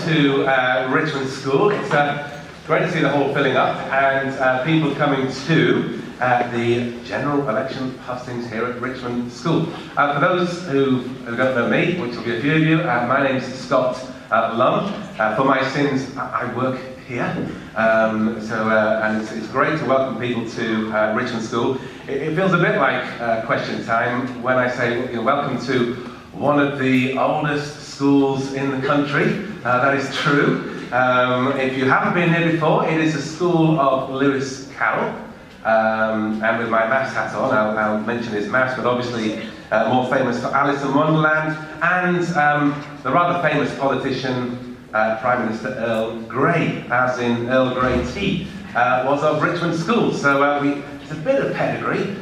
to Richmond School. It's great to see the hall filling up and people coming to the general election of Hustings here at Richmond School. For those who don't know me, which will be a few of you, my name's Scott Lum. For my sins, I work here. And it's great to welcome people to Richmond School. It feels a bit like question time when I say welcome to one of the oldest schools in the country. That is true. If you haven't been here before, it is the school of Lewis Carroll. And with my maths hat on, I'll mention his maths, but obviously more famous for Alice in Wonderland and the rather famous politician, Prime Minister Earl Grey, as in Earl Grey tea, was of Richmond School. So it's a bit of pedigree,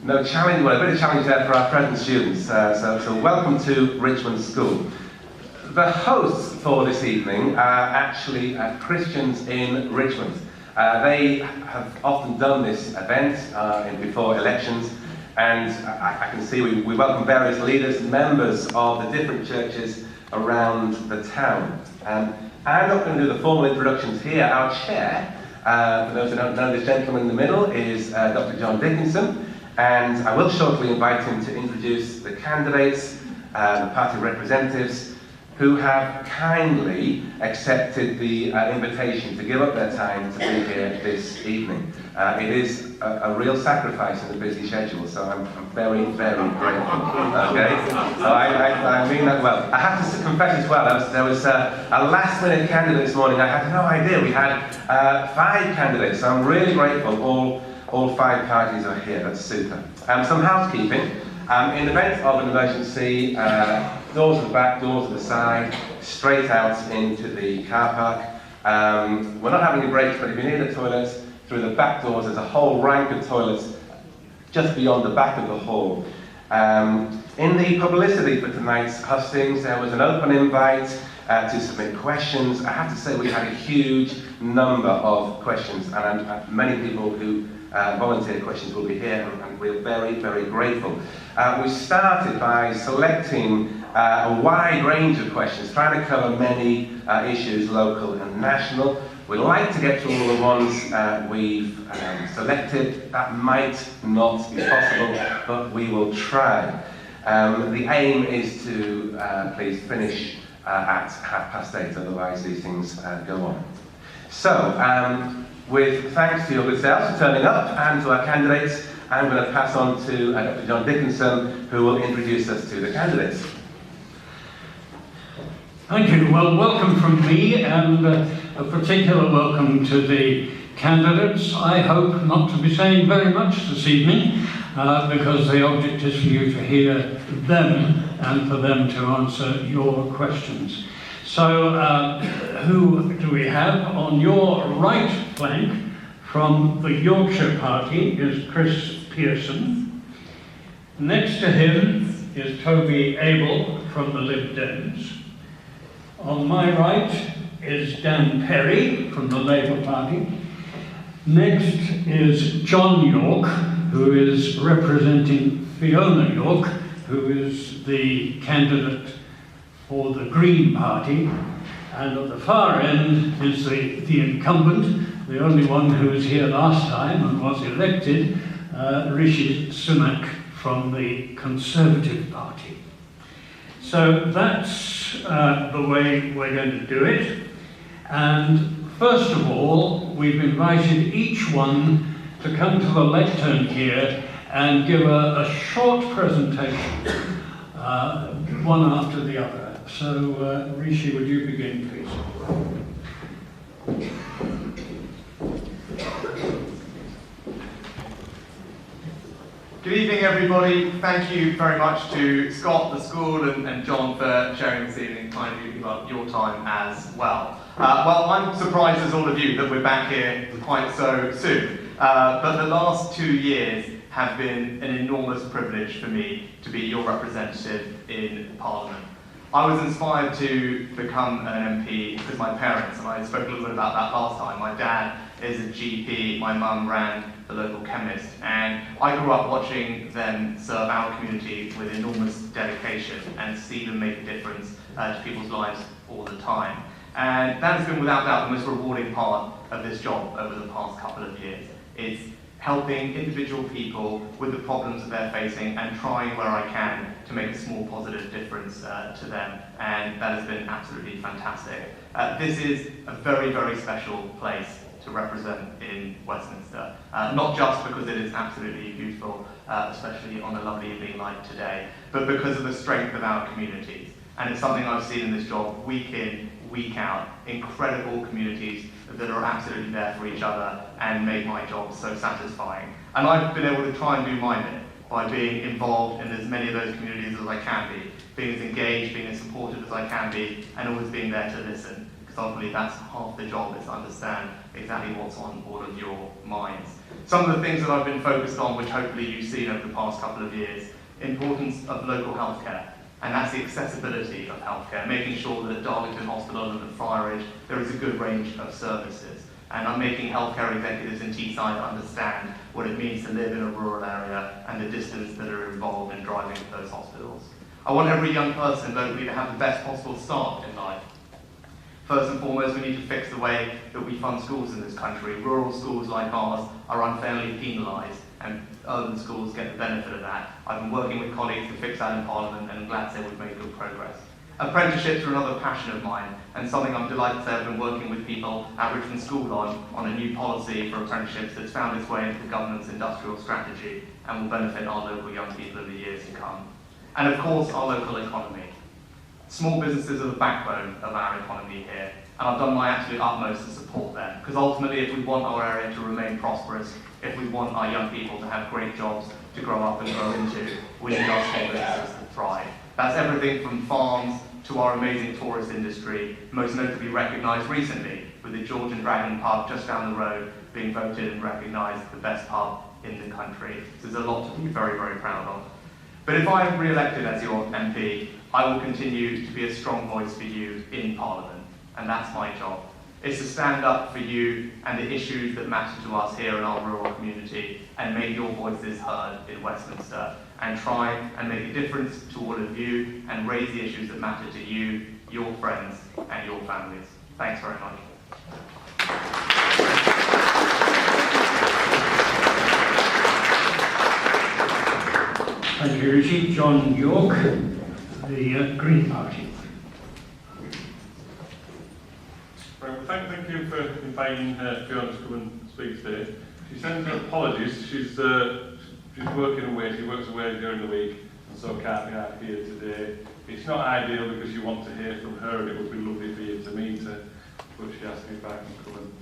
no challenge, well, a bit of challenge there for our present students. So welcome to Richmond School. The hosts for this evening are actually Christians in Richmond. They have often done this event before elections, and I can see we welcome various leaders, members of the different churches around the town. I'm not going to do the formal introductions here. Our chair, for those who don't know, this gentleman in the middle is Dr. John Dickinson, and I will shortly invite him to introduce the candidates, the party representatives, who have kindly accepted the invitation to give up their time to be here this evening. It is a real sacrifice in a busy schedule, so I'm very, very grateful. Okay, so I mean that well. I have to confess as well, there was a last-minute candidate this morning. I had no idea we had 5 candidates, so I'm really grateful. All 5 parties are here. That's super. Some housekeeping. In the event of an emergency, doors at the back, doors at the side, straight out into the car park. We're not having a break, but if you need a toilet, through the back doors, there's a whole rank of toilets just beyond the back of the hall. In the publicity for tonight's hustings, there was an open invite to submit questions. I have to say we had a huge number of questions, and many people who volunteer questions will be here, and we're very, very grateful. We started by selecting a wide range of questions, trying to cover many issues, local and national. We'd like to get to all the ones we've selected. That might not be possible, but we will try. The aim is to please finish at 8:30, otherwise these things go on. So, with thanks to your good selves for turning up and to our candidates, I'm going to pass on to Dr. John Dickinson, who will introduce us to the candidates. Thank you. Well, welcome from me, and a particular welcome to the candidates. I hope not to be saying very much this evening, because the object is for you to hear them and for them to answer your questions. So, who do we have? On your right flank, from the Yorkshire party, is Chris Pearson. Next to him is Toby Abel from the Lib Dems. On my right is Dan Perry from the Labour Party. Next is John York, who is representing Fiona York, who is the candidate for the Green Party. And at the far end is the incumbent, the only one who was here last time and was elected, Rishi Sunak from the Conservative Party. So that's the way we're going to do it. And first of all, we've invited each one to come to the lectern here and give a short presentation, one after the other. So, Rishi, would you begin, please? Good evening, everybody. Thank you very much to Scott, the school, and John for sharing this evening, kindly about your time as well. Well, I'm surprised as all of you that we're back here quite so soon. But the last 2 years have been an enormous privilege for me to be your representative in Parliament. I was inspired to become an MP because my parents, and I spoke a little bit about that last time, my dad is a GP, my mum ran the local chemist, and I grew up watching them serve our community with enormous dedication and see them make a difference to people's lives all the time. And that has been without doubt the most rewarding part of this job over the past couple of years. It's helping individual people with the problems that they're facing and trying where I can to make a small positive difference to them, and that has been absolutely fantastic. This is a very, very special place to represent in Westminster, not just because it is absolutely beautiful, especially on a lovely evening like today, but because of the strength of our communities. And it's something I've seen in this job week in, week out, incredible communities that are absolutely there for each other and make my job so satisfying. And I've been able to try and do my bit by being involved in as many of those communities as I can be, being as engaged, being as supportive as I can be, and always being there to listen. Because ultimately that's half the job, is to understand exactly what's on all of your minds. Some of the things that I've been focused on, which hopefully you've seen over the past couple of years, importance of local healthcare. And that's the accessibility of healthcare, making sure that at Darlington Hospital and at Friar Ridge there is a good range of services. And I'm making healthcare executives in Teesside understand what it means to live in a rural area and the distance that are involved in driving to those hospitals. I want every young person locally to have the best possible start in life. First and foremost, we need to fix the way that we fund schools in this country. Rural schools like ours are unfairly penalised, and urban schools get the benefit of that. I've been working with colleagues to fix that in Parliament, and I'm glad to say we've made good progress. Apprenticeships are another passion of mine, and something I'm delighted to say I've been working with people at Richmond School on a new policy for apprenticeships that's found its way into the government's industrial strategy and will benefit our local young people in the years to come. And of course, our local economy. Small businesses are the backbone of our economy here, and I've done my absolute utmost to support them, because ultimately if we want our area to remain prosperous, if we want our young people to have great jobs to grow up and grow into, we need our small businesses to thrive. That's everything from farms to our amazing tourist industry, most notably recognised recently with the George and Dragon pub just down the road being voted and recognised the best pub in the country. So there's a lot to be very, very proud of. But if I'm re-elected as your MP, I will continue to be a strong voice for you in Parliament, and that's my job. It's to stand up for you and the issues that matter to us here in our rural community and make your voices heard in Westminster and try and make a difference to all of you and raise the issues that matter to you, your friends and your families. Thanks very much. Thank you, Richie. John York, the Green Party. Thank you for inviting Fiona to come and speak today. She sends her apologies. She's working away. She works away during the week, and so can't be out here today. It's not ideal because you want to hear from her, and it would be lovely for you to meet her. But she asked me if I can come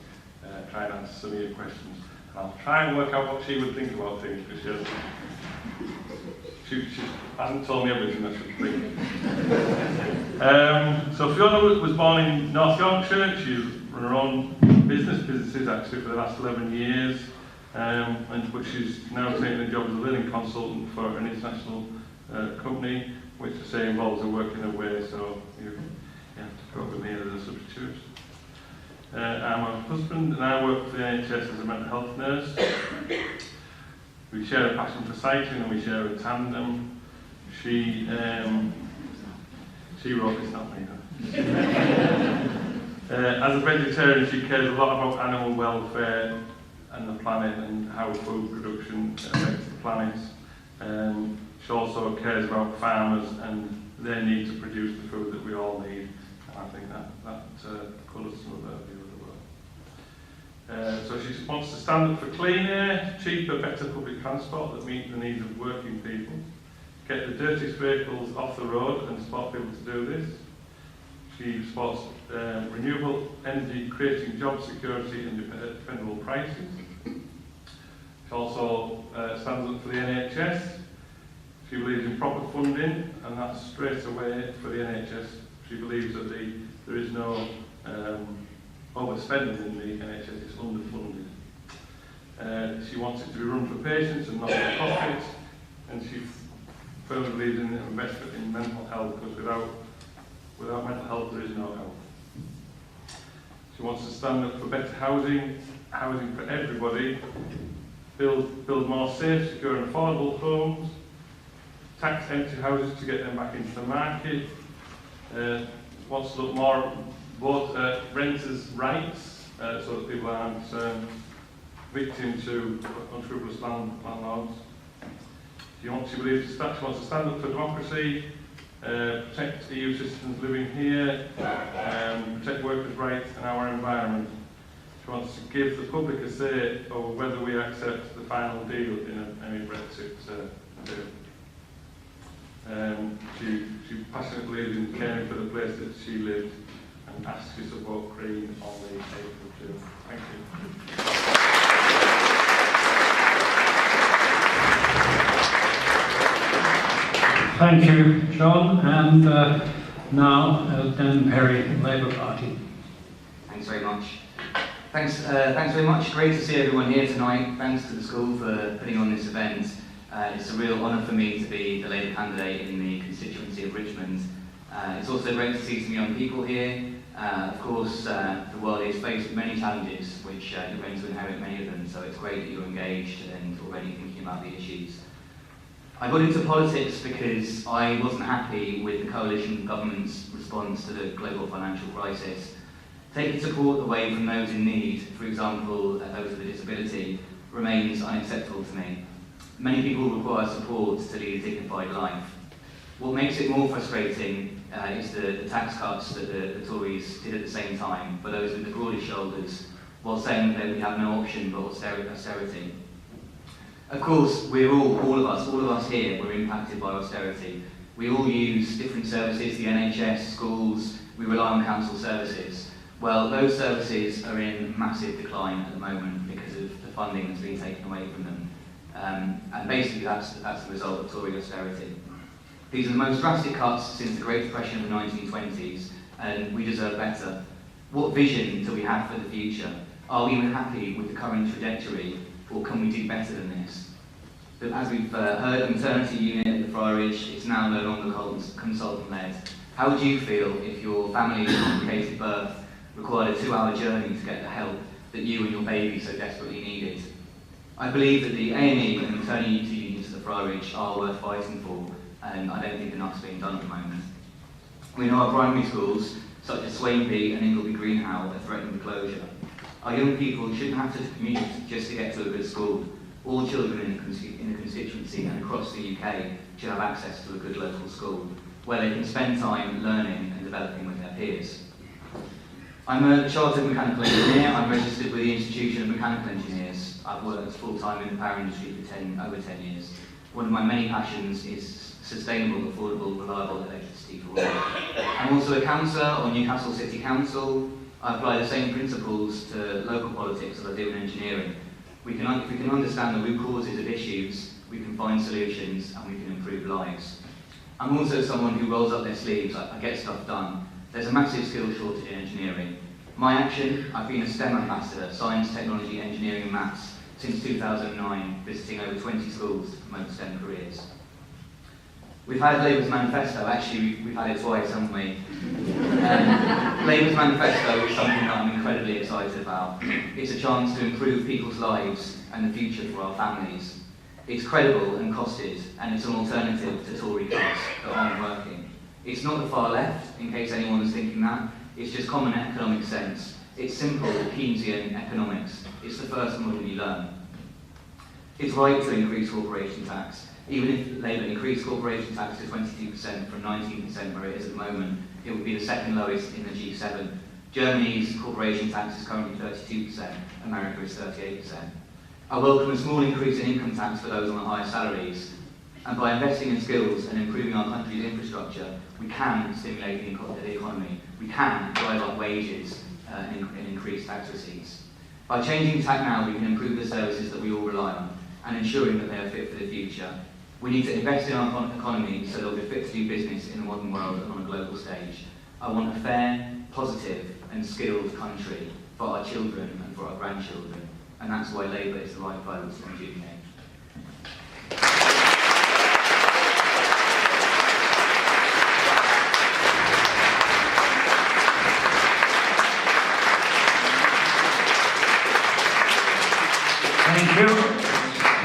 and try and answer some of your questions. And I'll try and work out what she would think about things, because she hasn't told me everything I should think. So Fiona was born in North Yorkshire. She's run her own businesses actually for the last 11 years, but she's now taking a job as a learning consultant for an international company, which I say involves her working away, so you have to put up with me as a substitute. I'm her husband, and I work for the NHS as a mental health nurse. We share a passion for cycling, and we share a tandem. She wrote this, not me. As a vegetarian, she cares a lot about animal welfare and the planet and how food production affects the planet. She also cares about farmers and their need to produce the food that we all need. And I think that colours some of her view of the world. So she wants to stand up for clean air, cheaper, better public transport that meet the needs of working people, get the dirtiest vehicles off the road and support people to do this. She supports renewable energy, creating job security and dependable prices. She also stands up for the NHS. She believes in proper funding, and that's straight away for the NHS. She believes that there is no overspending in the NHS, it's underfunded. She wants it to be run for patients and not for profit, and she firmly believes in investment in mental health, because without mental health there is no health. She wants to stand up for better housing for everybody, build more safe, secure and affordable homes, tax empty houses to get them back into the market, wants to look more both at renters' rights, so that people aren't victim to unscrupulous landlords. She believes she wants to stand up for democracy, protect EU citizens living here, protect workers' rights and our environment. She wants to give the public a say over whether we accept the final deal in any Brexit deal. She passionately believes in caring for the place that she lived and asks you to vote Green on the 8th of June. Thank you. Thank you, John. And now Dan Perry, Labour Party. Thanks very much. Thanks very much. Great to see everyone here tonight. Thanks to the school for putting on this event. It's a real honour for me to be the Labour candidate in the constituency of Richmond. It's also great to see some young people here. Of course, the world is faced with many challenges, which you're going to inherit many of them, so it's great that you're engaged and already thinking about the issues. I got into politics because I wasn't happy with the coalition government's response to the global financial crisis. Taking support away from those in need, for example, those with a disability, remains unacceptable to me. Many people require support to lead a dignified life. What makes it more frustrating is the tax cuts that the Tories did at the same time for those with the broadest shoulders, while saying that we have no option but austerity. Of course, all of us here, we're impacted by austerity. We all use different services, the NHS, schools, we rely on council services. Well, those services are in massive decline at the moment because of the funding that's been taken away from them. And basically that's the result of Tory austerity. These are the most drastic cuts since the Great Depression of the 1920s, and we deserve better. What vision do we have for the future? Are we even happy with the current trajectory, or can we do better than this? But as we've heard, the maternity unit at the Friarage, it's now no longer consultant-led. How would you feel if your family's complicated birth required a 2-hour journey to get the help that you and your baby so desperately needed? I believe that the A&E and maternity units at the Friarage are worth fighting for, and I don't think enough's being done at the moment. We know our primary schools, such as Swainby and Ingleby Greenhow, are threatening closure. Our young people shouldn't have to commute just to get to a good school. All children in the constituency and across the UK should have access to a good local school, where they can spend time learning and developing with their peers. I'm a chartered mechanical engineer. I'm registered with the Institution of Mechanical Engineers. I've worked full-time in the power industry for over 10 years. One of my many passions is sustainable, affordable, reliable electricity for all. I'm also a councillor on Newcastle City Council. I apply the same principles to local politics as I do in engineering. If we can understand the root causes of issues, we can find solutions and we can improve lives. I'm also someone who rolls up their sleeves. I get stuff done. There's a massive skill shortage in engineering. My action, I've been a STEM ambassador, science, technology, engineering and maths, since 2009, visiting over 20 schools to promote STEM careers. We've had Labour's manifesto. Actually, we've had it twice, haven't we? Labour's manifesto is something that I'm incredibly excited about. It's a chance to improve people's lives and the future for our families. It's credible and costed, and it's an alternative to Tory cuts that aren't working. It's not the far left, in case anyone was thinking that. It's just common economic sense. It's simple Keynesian economics. It's the first model you learn. It's right to increase corporation tax. Even if Labour increased corporation tax to 22% from 19% where it is at the moment, it would be the second lowest in the G7. Germany's corporation tax is currently 32%, America is 38%. I welcome a small increase in income tax for those on the higher salaries, and by investing in skills and improving our country's infrastructure, we can stimulate the economy. We can drive up wages and increase tax receipts. By changing tax now, we can improve the services that we all rely on and ensuring that they are fit for the future. We need to invest in our economy so that we're fit to do business in the modern world and on a global stage. I want a fair, positive and skilled country for our children and for our grandchildren, and that's why Labour is the right vote on June 8th. Thank you.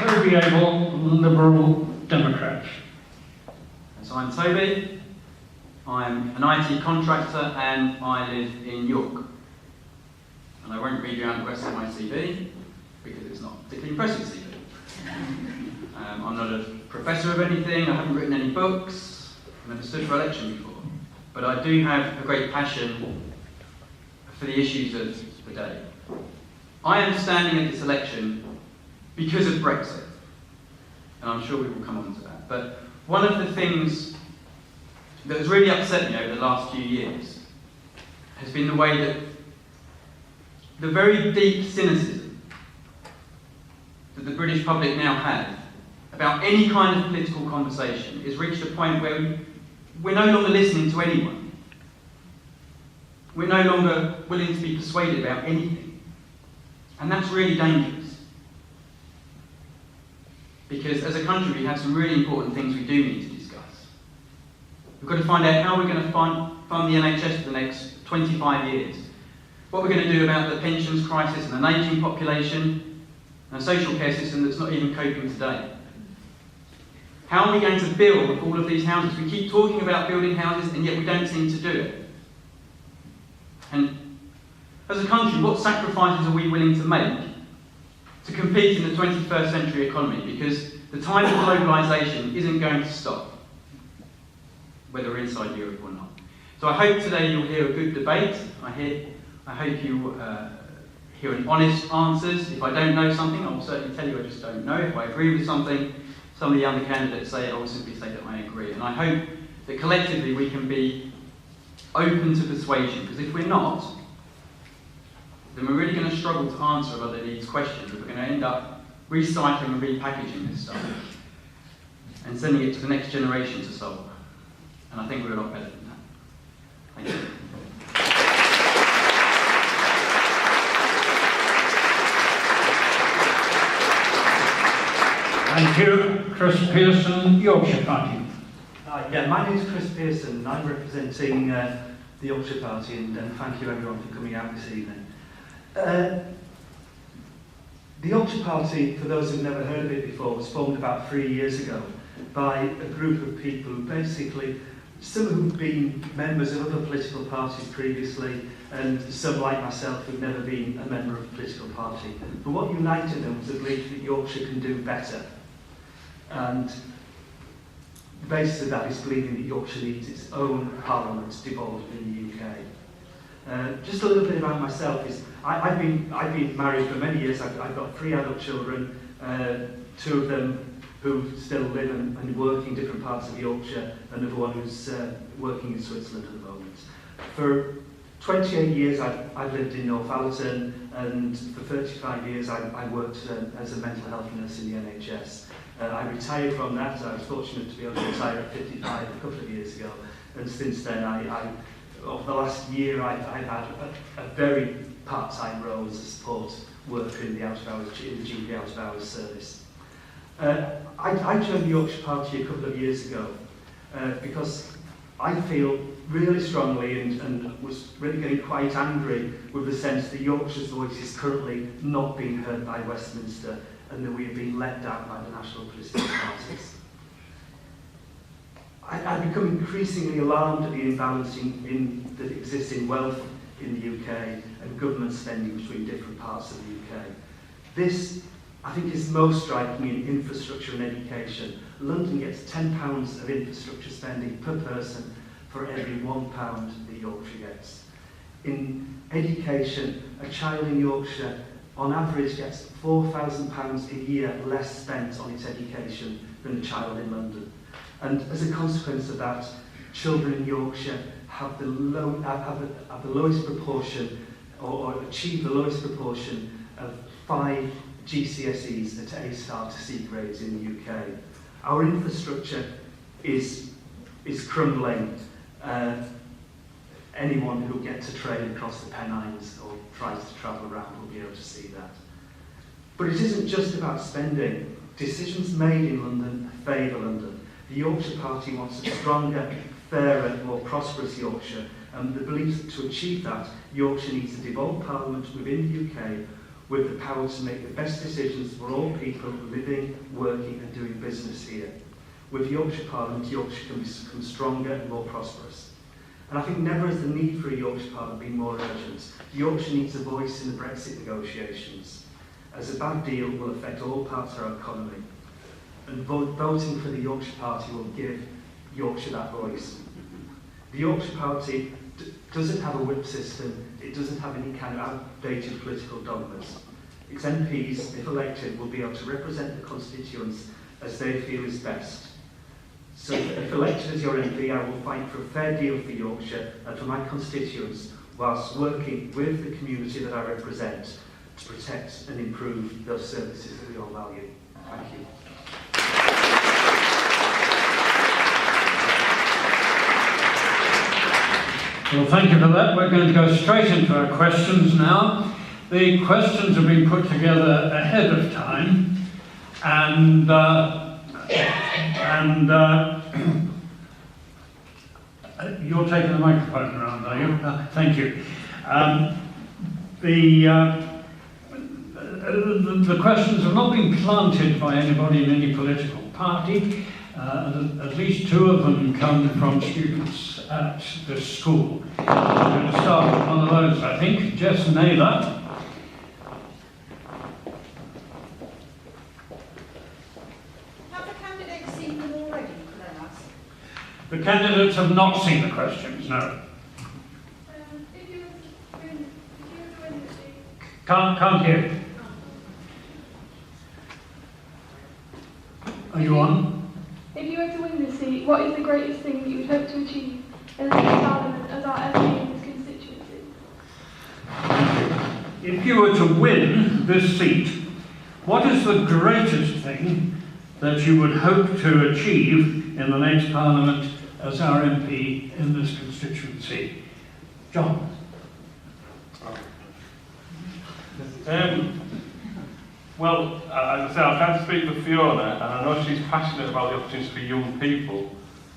Toby Abel, Liberal Democrat. So I'm Toby. I'm an IT IT contractor and I live in York. And I won't read you out the rest of my CV because it's not a particularly impressive CV. I'm not a professor of anything, I haven't written any books, I've never stood for election before. But I do have a great passion for the issues of the day. I am standing at this election because of Brexit. And I'm sure we will come on to that. But one of the things that has really upset me over the last few years has been the way that the very deep cynicism that the British public now have about any kind of political conversation is reached a point where we're no longer listening to anyone. We're no longer willing to be persuaded about anything. And that's really dangerous. Because as a country we have some really important things we do need to discuss. We've got to find out how we're going to fund the NHS for the next 25 years. What we're going to do about the pensions crisis and an ageing population and a social care system that's not even coping today. How are we going to build all of these houses? We keep talking about building houses and yet we don't seem to do it. And as a country, what sacrifices are we willing to make to compete in the 21st century economy? Because the tide of globalisation isn't going to stop, whether we're inside Europe or not. So I hope today you'll hear a good debate. I hope you hear an honest answers. If I don't know something, I will certainly tell you I just don't know. If I agree with something, some of the other candidates say, I will simply say that I agree. And I hope that collectively we can be open to persuasion, because if we're not, then we're really going to struggle to answer a lot of these questions. We're going to end up recycling and repackaging this stuff and sending it to the next generation to solve. And I think we're a lot better than that. Thank you. Thank you. Chris Pearson, Yorkshire Party. Hi, my name is Chris Pearson. I'm representing the Yorkshire Party, and thank you everyone for coming out this evening. The Yorkshire Party, for those who've never heard of it before, was formed about 3 years ago by a group of people who basically, some of who've been members of other political parties previously, and some like myself who've never been a member of a political party. But what united them was the belief that Yorkshire can do better. And the basis of that is believing that Yorkshire needs its own parliament devolved in the UK. Just a little bit about myself is I've been married for many years. I've got 3 adult children, 2 of them who still live and work in different parts of Yorkshire, and another one who's working in Switzerland at the moment. For 28 years I've lived in Northallerton, and for 35 years I worked as a mental health nurse in the NHS. I retired from that. I was fortunate to be able to retire at 55 a couple of years ago, and since then over the last year I've had a very part-time role as a support worker in the GP out-of-hours service. I joined the Yorkshire Party a couple of years ago because I feel really strongly and was really getting quite angry with the sense that Yorkshire's voice is currently not being heard by Westminster, and that we are being let down by the national political parties. I've become increasingly alarmed at the imbalance that exists in wealth in the UK and government spending between different parts of the UK. This, I think, is most striking in infrastructure and education. London gets £10 of infrastructure spending per person for every £1 that Yorkshire gets. In education, a child in Yorkshire on average gets £4,000 a year less spent on its education than a child in London. And as a consequence of that, children in Yorkshire have the lowest proportion, or achieve the lowest proportion of 5 GCSEs at A-star to C grades in the UK. Our infrastructure is crumbling. Anyone who gets a train across the Pennines or tries to travel around will be able to see that. But it isn't just about spending. Decisions made in London favour London. The Yorkshire Party wants a stronger, fairer, more prosperous Yorkshire, and the belief that to achieve that, Yorkshire needs a devolved parliament within the UK with the power to make the best decisions for all people living, working and doing business here. With the Yorkshire Parliament, Yorkshire can become stronger and more prosperous. And I think never has the need for a Yorkshire Parliament been more urgent. Yorkshire needs a voice in the Brexit negotiations, as a bad deal will affect all parts of our economy. And voting for the Yorkshire Party will give Yorkshire that voice. The Yorkshire Party doesn't have a whip system, it doesn't have any kind of outdated political dogmas. Its MPs, if elected, will be able to represent the constituents as they feel is best. So if elected as your MP, I will fight for a fair deal for Yorkshire and for my constituents, whilst working with the community that I represent to protect and improve those services that we all value. Thank you. Well, thank you for that. We're going to go straight into our questions now. The questions have been put together ahead of time, and you're taking the microphone around, are you? Thank you. The questions have not been planted by anybody in any political party. At least two of them come from students at this school. We're going to start with one of those, I think. Jess Naylor. Have the candidates seen them already, could I ask? The candidates have not seen the questions, no. If you were to win the seat. Can't hear. Are you on? If you were to win this seat, what is the greatest thing that you would hope to achieve in the next Parliament as our MP in this constituency? If you were to win this seat, what is the greatest thing that you would hope to achieve in the next Parliament as our MP in this constituency? John. Well, as I say, I've had to speak with Fiona, and I know she's passionate about the opportunities for young people,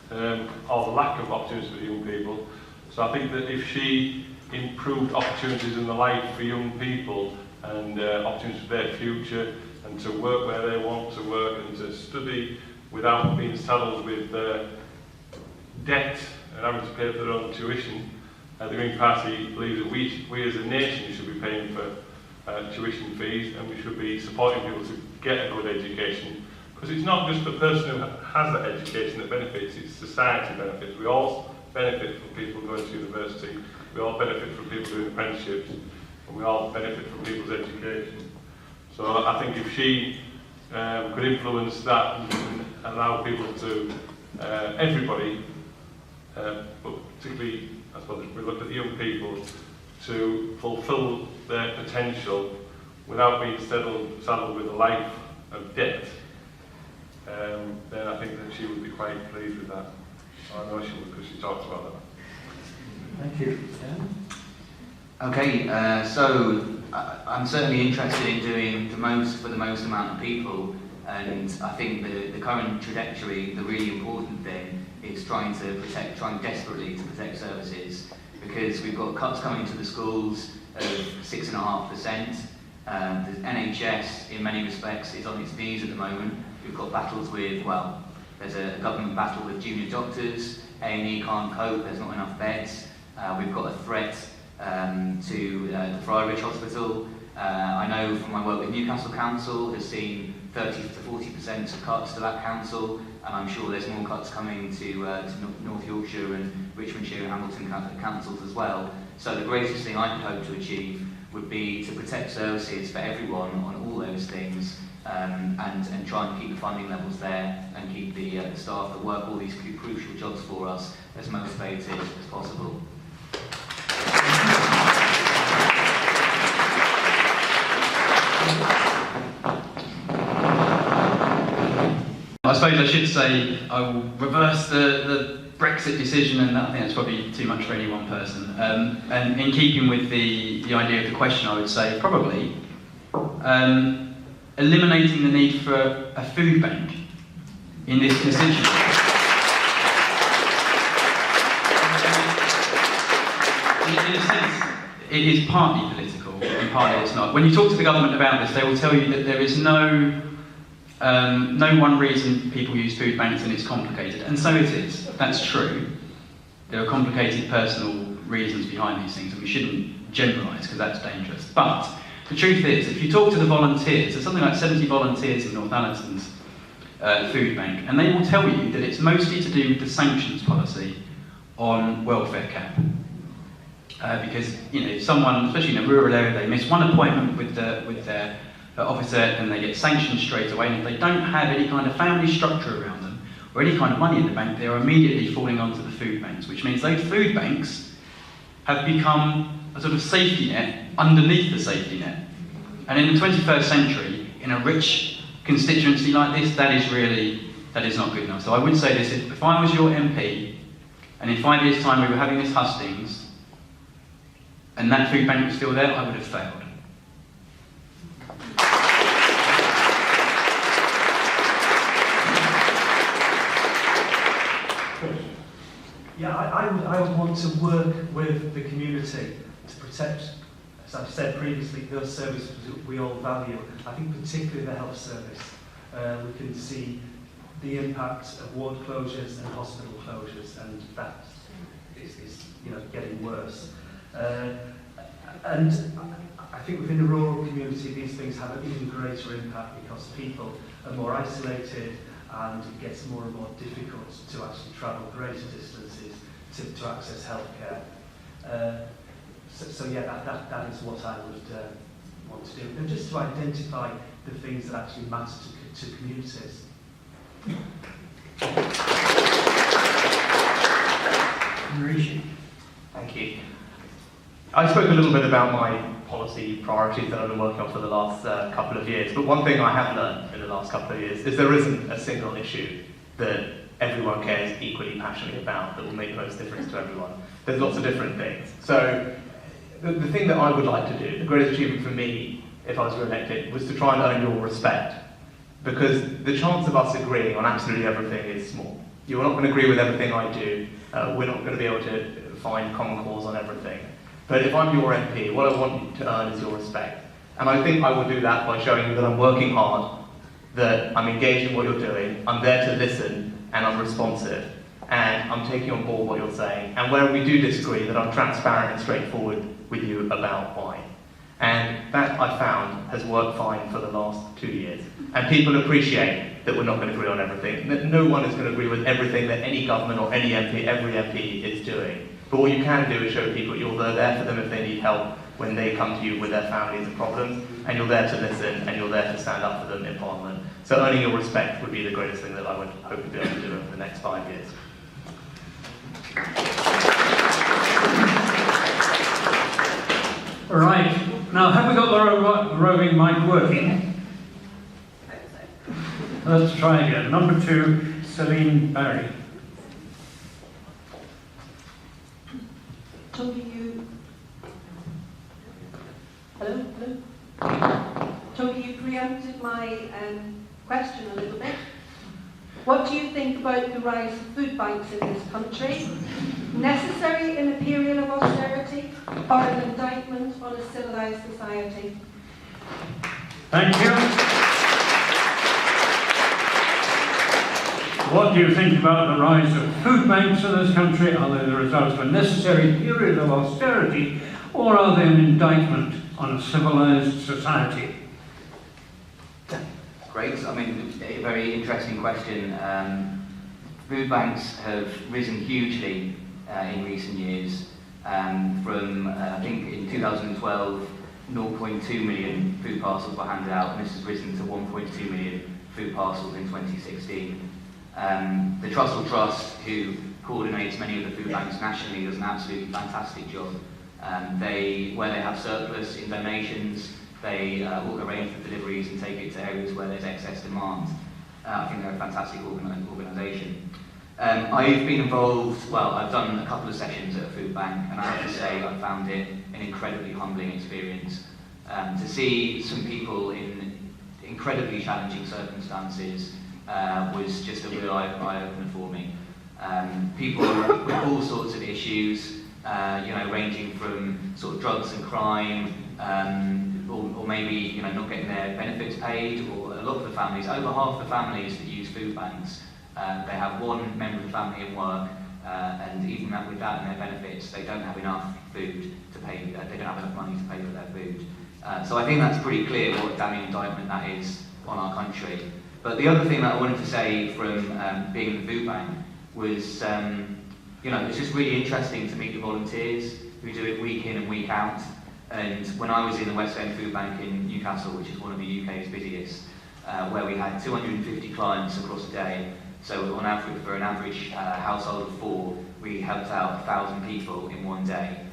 or the lack of opportunities for young people. So I think that if she improved opportunities in the life for young people and opportunities for their future, and to work where they want to work and to study without being saddled with debt and having to pay for their own tuition, the Green Party believes that we as a nation should be paying for tuition fees, and we should be supporting people to get a good education, because it's not just the person who has that education that benefits, it's society benefits. We all benefit from people going to university, we all benefit from people doing apprenticeships, and we all benefit from people's education. So I think if she could influence that and allow people to, everybody, but particularly, I suppose, if we look at the young people, to fulfil their potential without being saddled with a life of debt, then I think that she would be quite pleased with that. I know she would, because she talks about that. Thank you. Okay, so I'm certainly interested in doing the most for the most amount of people, and I think the current trajectory, the really important thing, is trying desperately to protect services, because we've got cuts coming to the schools of 6.5%. The NHS, in many respects, is on its knees at the moment. We've got battles with, well, there's a government battle with junior doctors, A&E can't cope, there's not enough beds. We've got a threat to the Friarage Hospital. I know from my work with Newcastle Council has seen 30 to 40% cuts to that council, and I'm sure there's more cuts coming to North Yorkshire and Richmondshire and Hamilton councils as well. So the greatest thing I could hope to achieve would be to protect services for everyone on all those things, and try and keep the funding levels there, and keep the staff that work all these crucial jobs for us as motivated as possible. I suppose I should say I will reverse the Brexit decision, and I think that's probably too much for any one person. And in keeping with the idea of the question, I would say probably eliminating the need for a food bank in this constituency. In a sense, it is partly political and partly it's not. When you talk to the government about this, they will tell you that there is no one reason people use food banks, and it's complicated. And so it is, that's true. there are complicated personal reasons behind these things, and we shouldn't generalise because that's dangerous. But the truth is, if you talk to the volunteers, there's something like 70 volunteers in Northallerton's food bank, and they will tell you that it's mostly to do with the sanctions policy on welfare cap. Because someone, especially in a rural area, they miss one appointment with their officer and they get sanctioned straight away, and if they don't have any kind of family structure around them or any kind of money in the bank, they are immediately falling onto the food banks, which means those food banks have become a sort of safety net underneath the safety net. And in the 21st century, in a rich constituency like this, that is not good enough. So I would say this: if I was your MP, and in 5 years' time we were having this Hustings, and that food bank was still there, I would have failed. Yeah, I would want to work with the community to protect, as I've said previously, those services we all value. I think particularly the health service. We can see the impact of ward closures and hospital closures, and that is getting worse. And I think within the rural community, these things have an even greater impact because people are more isolated, and it gets more and more difficult to actually travel greater distances to access healthcare. So yeah, that is what I would want to do, and just to identify the things that actually matter to communities. Rishi. Thank you. I spoke a little bit about my policy priorities that I've been working on for the last couple of years, but one thing I have learned in the last couple of years is there isn't a single issue that everyone cares equally passionately about that will make the most difference to everyone. There's lots of different things. So the thing that I would like to do, the greatest achievement for me if I was re-elected, was to try and earn your respect, because the chance of us agreeing on absolutely everything is small. You're not going to agree with everything I do. We're not going to be able to find common cause on everything. But if I'm your MP, what I want you to earn is your respect. And I think I will do that by showing you that I'm working hard, that I'm engaged in what you're doing, I'm there to listen, and I'm responsive, and I'm taking on board what you're saying. And where we do disagree, that I'm transparent and straightforward with you about why. And that, I found, has worked fine for the last 2 years. And people appreciate that we're not going to agree on everything, that no one is going to agree with everything that any government or any MP, every MP is doing. But what you can do is show people you're there for them if they need help when they come to you with their families and problems, and you're there to listen, and you're there to stand up for them in Parliament. So earning your respect would be the greatest thing that I would hope to be able to do over the next 5 years. Right. Now, have we got the roving mic working? Let's try again. Number 2, Celine Barry. Tony, Tony, you preempted my question a little bit. What do you think about the rise of food banks in this country? Necessary in a period of austerity, or an indictment on a civilised society? Thank you. What do you think about the rise of food banks in this country? Are they the result of a necessary period of austerity, or are they an indictment on a civilised society? Great. I mean, a very interesting question. Food banks have risen hugely in recent years. From, I think, in 2012, 0.2 million food parcels were handed out, and this has risen to 1.2 million food parcels in 2016. The Trussell Trust, who coordinates many of the food banks nationally, does an absolutely fantastic job. Where they have surplus in donations, they will arrange for deliveries and take it to areas where there's excess demand. I think they're a fantastic organisation. I've been involved, well, I've done a couple of sessions at a food bank, and I have to say I found it an incredibly humbling experience. To see some people in incredibly challenging circumstances was just a real eye-opener for me. People with all sorts of issues, ranging from sort of drugs and crime, or maybe not getting their benefits paid, or a lot of the families, over half the families that use food banks, they have one member of the family in work, and even with that and their benefits, they don't have enough food to pay. They don't have enough money to pay for their food. So I think that's pretty clear what a damning indictment that is on our country. But the other thing that I wanted to say from being in the food bank was, it's just really interesting to meet the volunteers who do it week in and week out. And when I was in the West End Food Bank in Newcastle, which is one of the UK's busiest, where we had 250 clients across a day, so on average, for an average household of 4, we helped out 1,000 people in one day.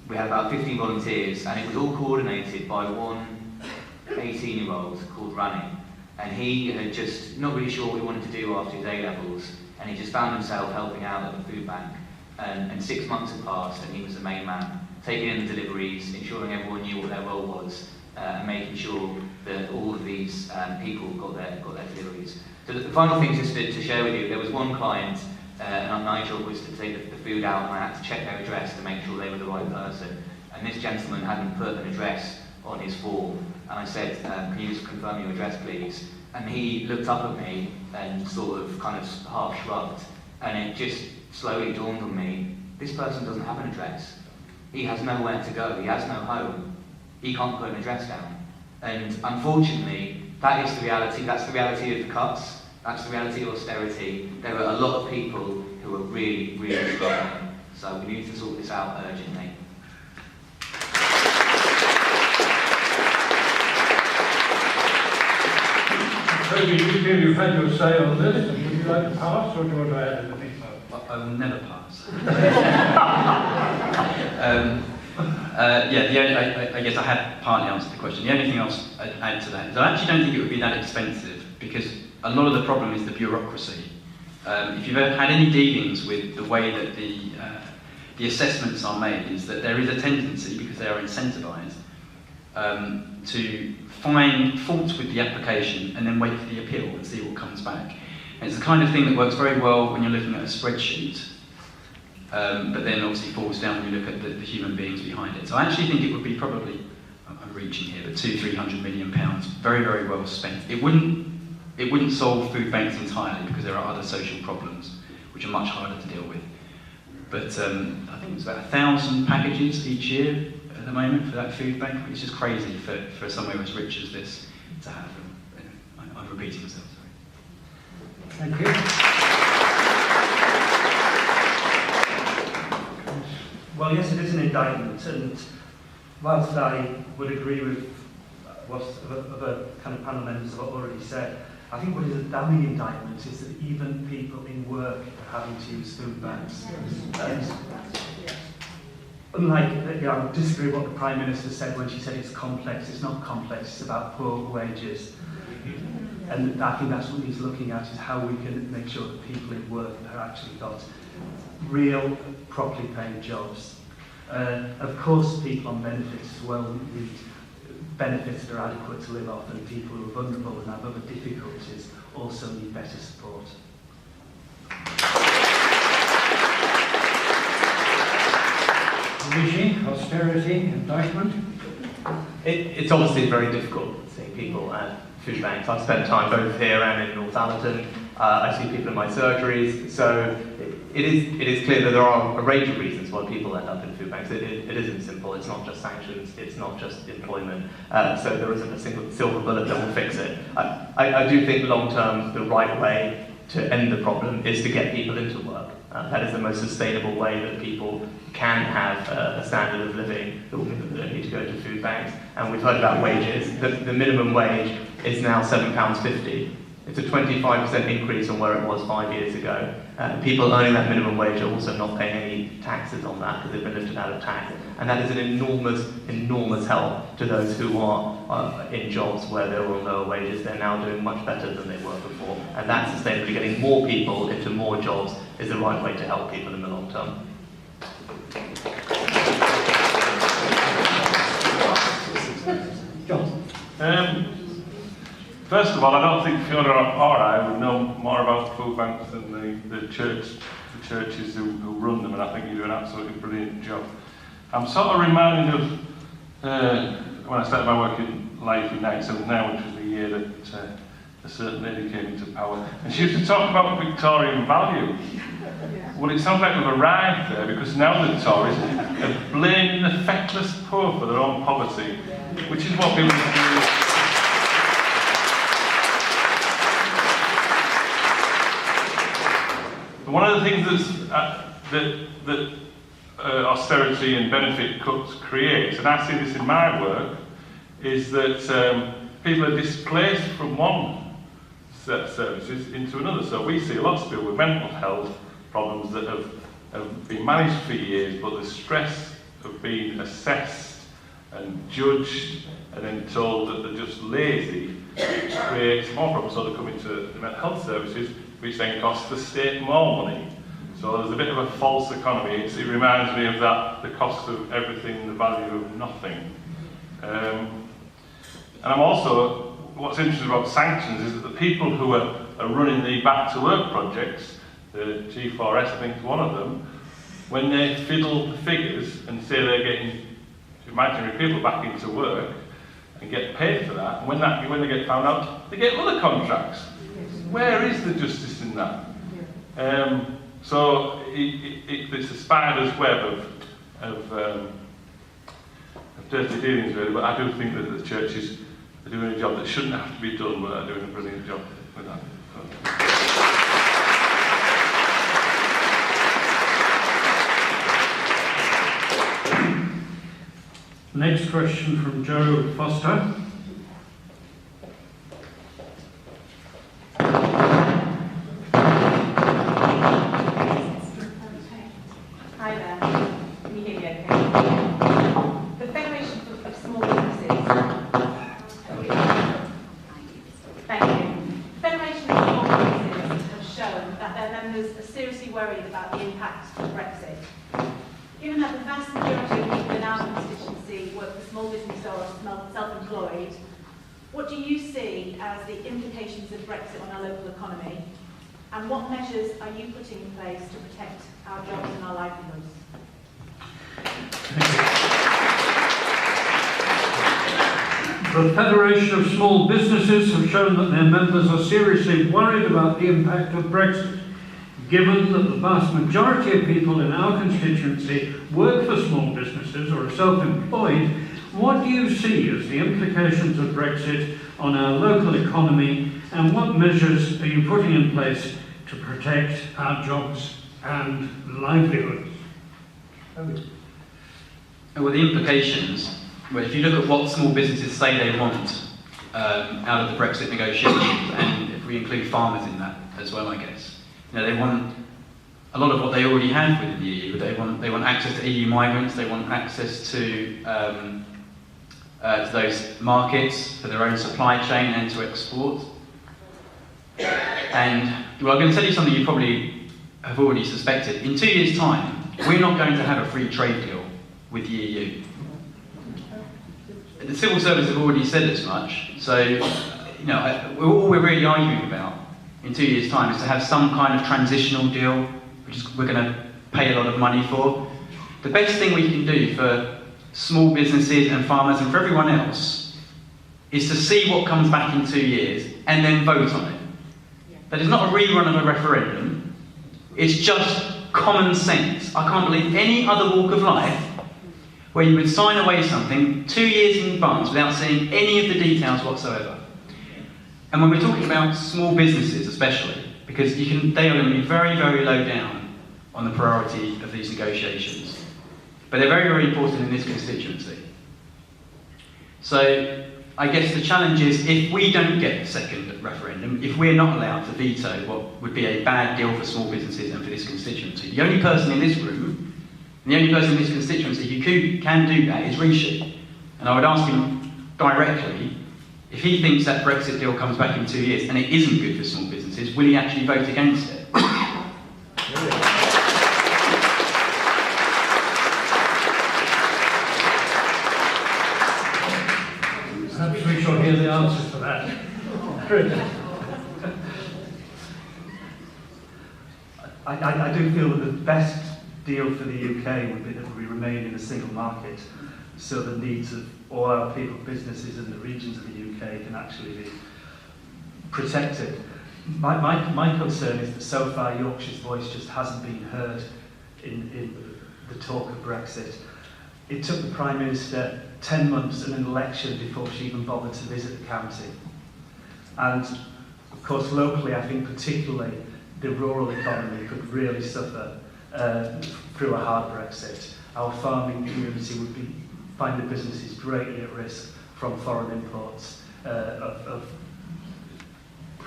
We had about 15 volunteers, and it was all coordinated by one 18-year-old called Rani. And he had just not really sure what he wanted to do after his A-levels, and he just found himself helping out at the food bank. And 6 months had passed, and he was the main man, taking in the deliveries, ensuring everyone knew what their role was, and making sure that all of these people got their deliveries. So the final thing just to share with you, there was one client, and my job was to take the food out, and I had to check their address to make sure they were the right person. And this gentleman hadn't put an address on his form, and I said, can you just confirm your address, please? And he looked up at me and sort of kind of half shrugged, and it just slowly dawned on me, this person doesn't have an address. He has nowhere to go, he has no home, he can't put an address down. And unfortunately, that is the reality, that's the reality of the cuts, that's the reality of austerity. There are a lot of people who are really, really struggling, so we need to sort this out urgently. Toby, you feel you've had your say on this, and would you like to pass, or do you want to add anything? I will never pass. I guess I had partly answered the question. The only thing else I'd add to that is I actually don't think it would be that expensive, because a lot of the problem is the bureaucracy. If you've ever had any dealings with the way that the assessments are made, is that there is a tendency, because they are incentivised, to find faults with the application and then wait for the appeal and see what comes back. And it's the kind of thing that works very well when you're looking at a spreadsheet, but then obviously falls down when you look at the human beings behind it. So I actually think it would be probably, I'm reaching here, but £200-300 million, very, very well spent. It wouldn't solve food banks entirely, because there are other social problems which are much harder to deal with. But I think it's about 1,000 packages each year at the moment for that food bank, which is just crazy for somewhere as rich as this to have. I'm repeating myself, sorry. Thank you. Well, yes, it is an indictment, and whilst I would agree with what other kind of panel members have already said, I think what is a damning indictment is that even people in work are having to use food banks. Unlike, I disagree with what the Prime Minister said when she said it's complex. It's not complex, it's about poor wages. And I think that's what he's looking at, is how we can make sure that people in work have actually got real, properly paid jobs. Of course, people on benefits as well need benefits that are adequate to live off, and people who are vulnerable and have other difficulties also need better support. Rishi, austerity, indictment. It's obviously very difficult seeing people at food banks. I've spent time both here and in Northallerton. I see people in my surgeries, so it is clear that there are a range of reasons why people end up in food banks. It isn't simple. It's not just sanctions. It's not just employment. So there isn't a single silver bullet that will fix it. I do think long term the right way to end the problem is to get people into work. That is the most sustainable way that people can have a standard of living that will mean that they don't need to go to food banks. And we've heard about wages. The minimum wage is now £7.50. It's a 25% increase on where it was 5 years ago. People earning that minimum wage are also not paying any taxes on that because they've been lifted out of tax. And that is an enormous, enormous help to those who are in jobs where they were on lower wages. They're now doing much better than they were before. And that sustainably getting more people into more jobs is the right way to help people in the long term. John. First of all, I don't think Fiona or I would know more about food banks than the churches who run them, and I think you do an absolutely brilliant job. I'm sort of reminded of when I started my working life in 1979, which was the year that a certain lady came into power, and she used to talk about Victorian value. Well, it sounds like we've arrived there because now the Tories are blaming the feckless poor for their own poverty, which is what people do. One of the things that austerity and benefit cuts create, and I see this in my work, is that people are displaced from one set of services into another. So we see lots of people with mental health problems that have been managed for years, but the stress of being assessed and judged and then told that they're just lazy creates more problems. So they come into the mental health services, which then costs the state more money. So there's a bit of a false economy. It reminds me of that, the cost of everything, the value of nothing. And I'm also, what's interesting about sanctions is that the people who are running the back to work projects, the G4S I think is one of them, when they fiddle the figures and say they're getting imaginary people back into work and get paid for that, when they get found out, they get other contracts. Where is the justice in that? So it's a spider's web of dirty dealings really, but I do think that the churches are doing a job that shouldn't have to be done, but are doing a brilliant job with that. Next question from Joe Foster. Hi there. Can you hear me okay? The Federation of Small Businesses. Thank you. The Federation of Small Businesses have shown that their members are seriously worried about the impact of Brexit. Given that the vast majority of people in our constituency work for small business or are self-employed, what do you see as the implications of Brexit on our local economy? And what measures are you putting in place to protect our jobs and our livelihoods? The Federation of Small Businesses have shown that their members are seriously worried about the impact of Brexit. Given that the vast majority of people in our constituency work for small businesses or are self-employed, what do you see as the implications of Brexit on our local economy, and what measures are you putting in place to protect our jobs and livelihoods? Well, the implications, well, if you look at what small businesses say they want out of the Brexit negotiations, and if we include farmers in that as well, I guess, you know, they want a lot of what they already have within the EU. They want access to EU migrants. They want access to those markets for their own supply chain and to export. And well, I'm going to tell you something you probably have already suspected. In 2 years' time, we're not going to have a free trade deal with the EU. The civil service have already said as much. So, you know, all we're really arguing about in 2 years' time is to have some kind of transitional deal, which is we're going to pay a lot of money for. The best thing we can do for small businesses and farmers and for everyone else is to see what comes back in 2 years and then vote on it. That is not a rerun of a referendum. It's just common sense. I can't believe any other walk of life where you would sign away something 2 years in advance without seeing any of the details whatsoever. And when we're talking about small businesses especially, because they are going to be very, very low down on the priority of these negotiations. But they're very, very important in this constituency. So I guess the challenge is, if we don't get a second referendum, if we're not allowed to veto what would be a bad deal for small businesses and for this constituency, the only person in this room, and the only person in this constituency who can do that is Rishi. And I would ask him directly, if he thinks that Brexit deal comes back in 2 years and it isn't good for small businesses, will he actually vote against it? Perhaps we shall hear the answer to that. I do feel that the best deal for the UK would be that we remain in a single market, so the needs of all our people, businesses in the regions of the UK can actually be protected. My concern is that so far Yorkshire's voice just hasn't been heard in the talk of Brexit. It took the Prime Minister 10 months and an election before she even bothered to visit the county. And of course locally, I think particularly the rural economy could really suffer through a hard Brexit. Our farming community would find the businesses greatly at risk from foreign imports of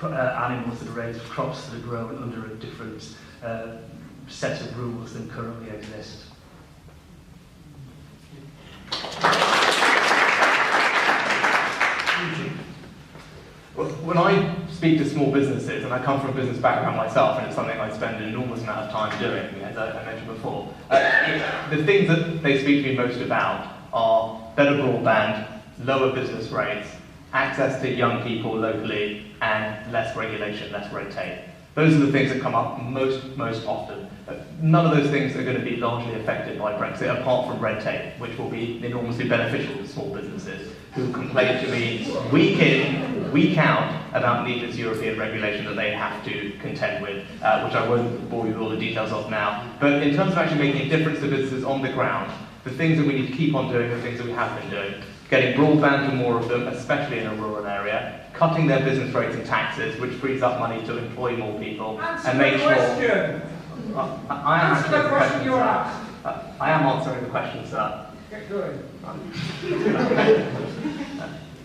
animals that are raised, crops that are grown under a different set of rules than currently exist. Well, when I speak to small businesses, and I come from a business background myself, and it's something I spend an enormous amount of time doing, as I mentioned before, the things that they speak to me most about are better broadband, lower business rates, access to young people locally, and less regulation, less red tape. Those are the things that come up most often. None of those things are going to be largely affected by Brexit, apart from red tape, which will be enormously beneficial to small businesses who complain to me week in, week out about needless European regulation that they have to contend with, which I won't bore you with all the details of now. But in terms of actually making a difference to businesses on the ground, the things that we need to keep on doing, the things that we have been doing, getting broadband to more of them, especially in a rural area, cutting their business rates and taxes, which frees up money to employ more people, and make sure... I am answering the question you asked. I am answering the question, sir. Get going.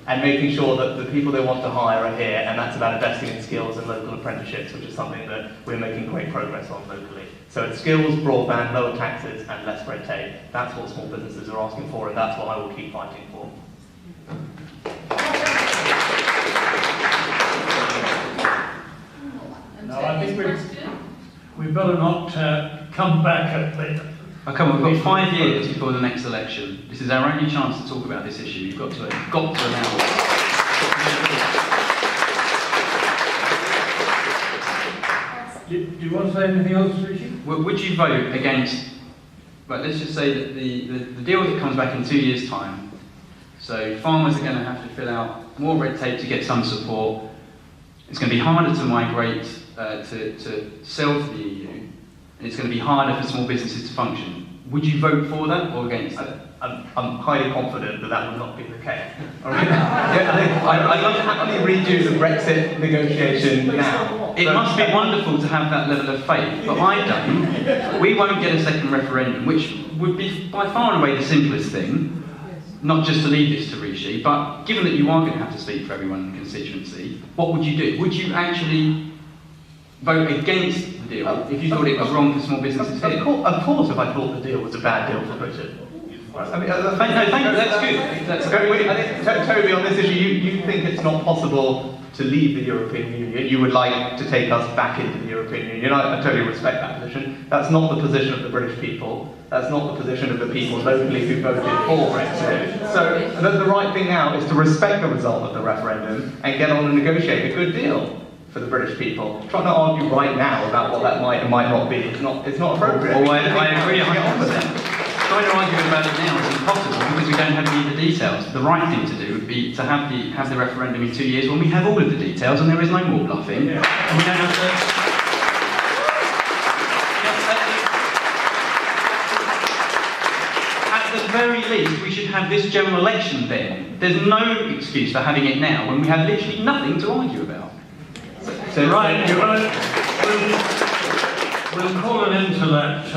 And making sure that the people they want to hire are here, and that's about investing in skills and local apprenticeships, which is something that we're making great progress on locally. So it's skills, broadband, lower taxes, and less red tape. That's what small businesses are asking for, and that's what I will keep fighting for. No, I think we better not come back at later. Oh, come on, we've got 5 years before the next election. This is our only chance to talk about this issue. You've got to allow it. Do you want to say anything else, Richie? Would you vote against, right, let's just say that the deal that comes back in 2 years' time, so farmers are going to have to fill out more red tape to get some support. It's going to be harder to migrate, to sell to the EU, and it's going to be harder for small businesses to function. Would you vote for that or against it? I'm highly confident that that would not be the case. I'd love to happily redo the Brexit negotiation now. It must be wonderful to have that level of faith, but I don't. We won't get a second referendum, which would be by far and away the simplest thing, not just to leave this to Rishi, but given that you are going to have to speak for everyone in the constituency, what would you do? Would you actually vote against the deal if you thought it was wrong for small businesses here? Of course, if I thought the deal was a bad deal for Britain. I mean, thank you, that's good. I think, Toby, on this issue, you think it's not possible to leave the European Union. You would like to take us back into the European Union. I totally respect that position. That's not the position of the British people. That's not the position of the people locally who voted for Brexit. So the right thing now is to respect the result of the referendum and get on and negotiate a good deal for the British people. Trying to argue right now about what that might and might not be, it's not appropriate. Well, I agree 100%. Trying to argue about it now is impossible because we don't have any of the details. The right thing to do would be to have the referendum in 2 years when we have all of the details and there is no more bluffing. Yeah. And we don't have to... At the very least, we should have this general election then. There's no excuse for having it now when we have literally nothing to argue about. So right, we'll call an end to that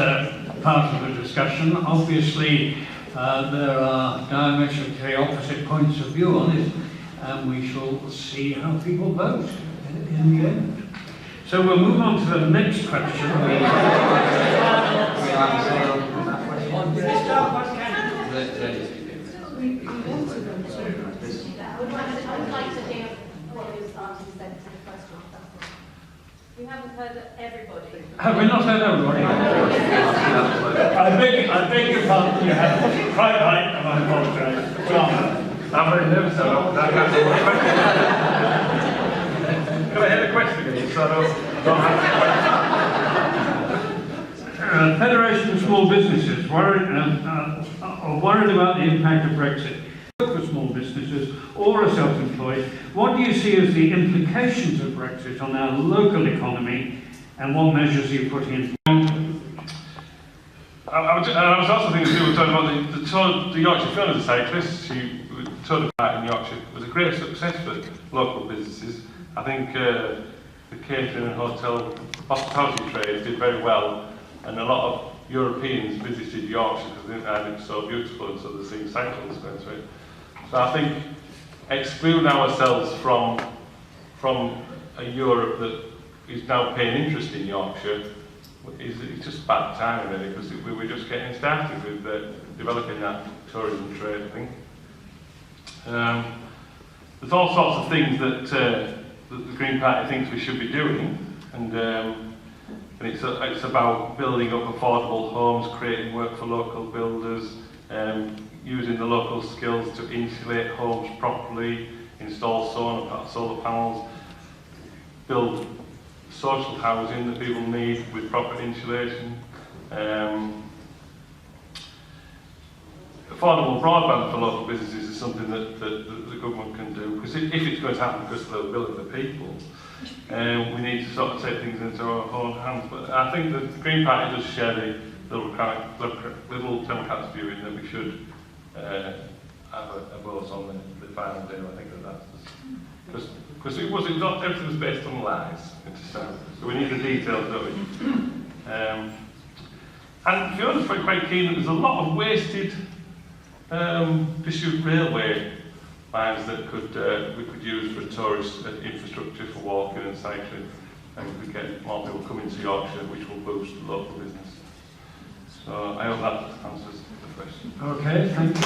part of the discussion. Obviously, there are diametrically opposite points of view on it, and we shall see how people vote in the end. So we'll move on to the next question. We haven't heard everybody. Have we not heard everybody? I beg your pardon, you have quite right, and I apologise. I'm very nervous about that. Can I hear the question again? So I don't have the question. Federation of Small Businesses are worried about the impact of Brexit. For small businesses. businesses or are self-employed, what do you see as the implications of Brexit on our local economy, and what measures are you putting in place? I was also thinking people were talking about the Tour de Yorkshire film as a cyclist. She toured about in Yorkshire. It was a great success for local businesses. I think the catering and hospitality trade did very well, and a lot of Europeans visited Yorkshire because they found it so beautiful, and so they're seeing cyclists going through it. So I think exclude ourselves from a Europe that is now paying interest in Yorkshire. It's just bad timing really, because we were just getting started with developing that tourism trade, I think. There's all sorts of things that the Green Party thinks we should be doing, and it's about building up affordable homes, creating work for local builders, using the local skills to insulate homes properly, install solar panels, build social housing that people need with proper insulation. Affordable broadband for local businesses is something that the government can do, because if it's going to happen because of the will of the people, we need to sort of take things into our own hands. But I think that the Green Party does share the Liberal Democrats' view in that we should have a vote on the final deal. I think that's because it was not everything was based on lies to start with. So we need the details, don't we? And to be honest, we're quite keen that there's a lot of wasted disused railway lines that we could use for tourist infrastructure for walking and cycling, and we could get more people coming to Yorkshire, which will boost the local business. So I hope that answers the question. Okay, thank you.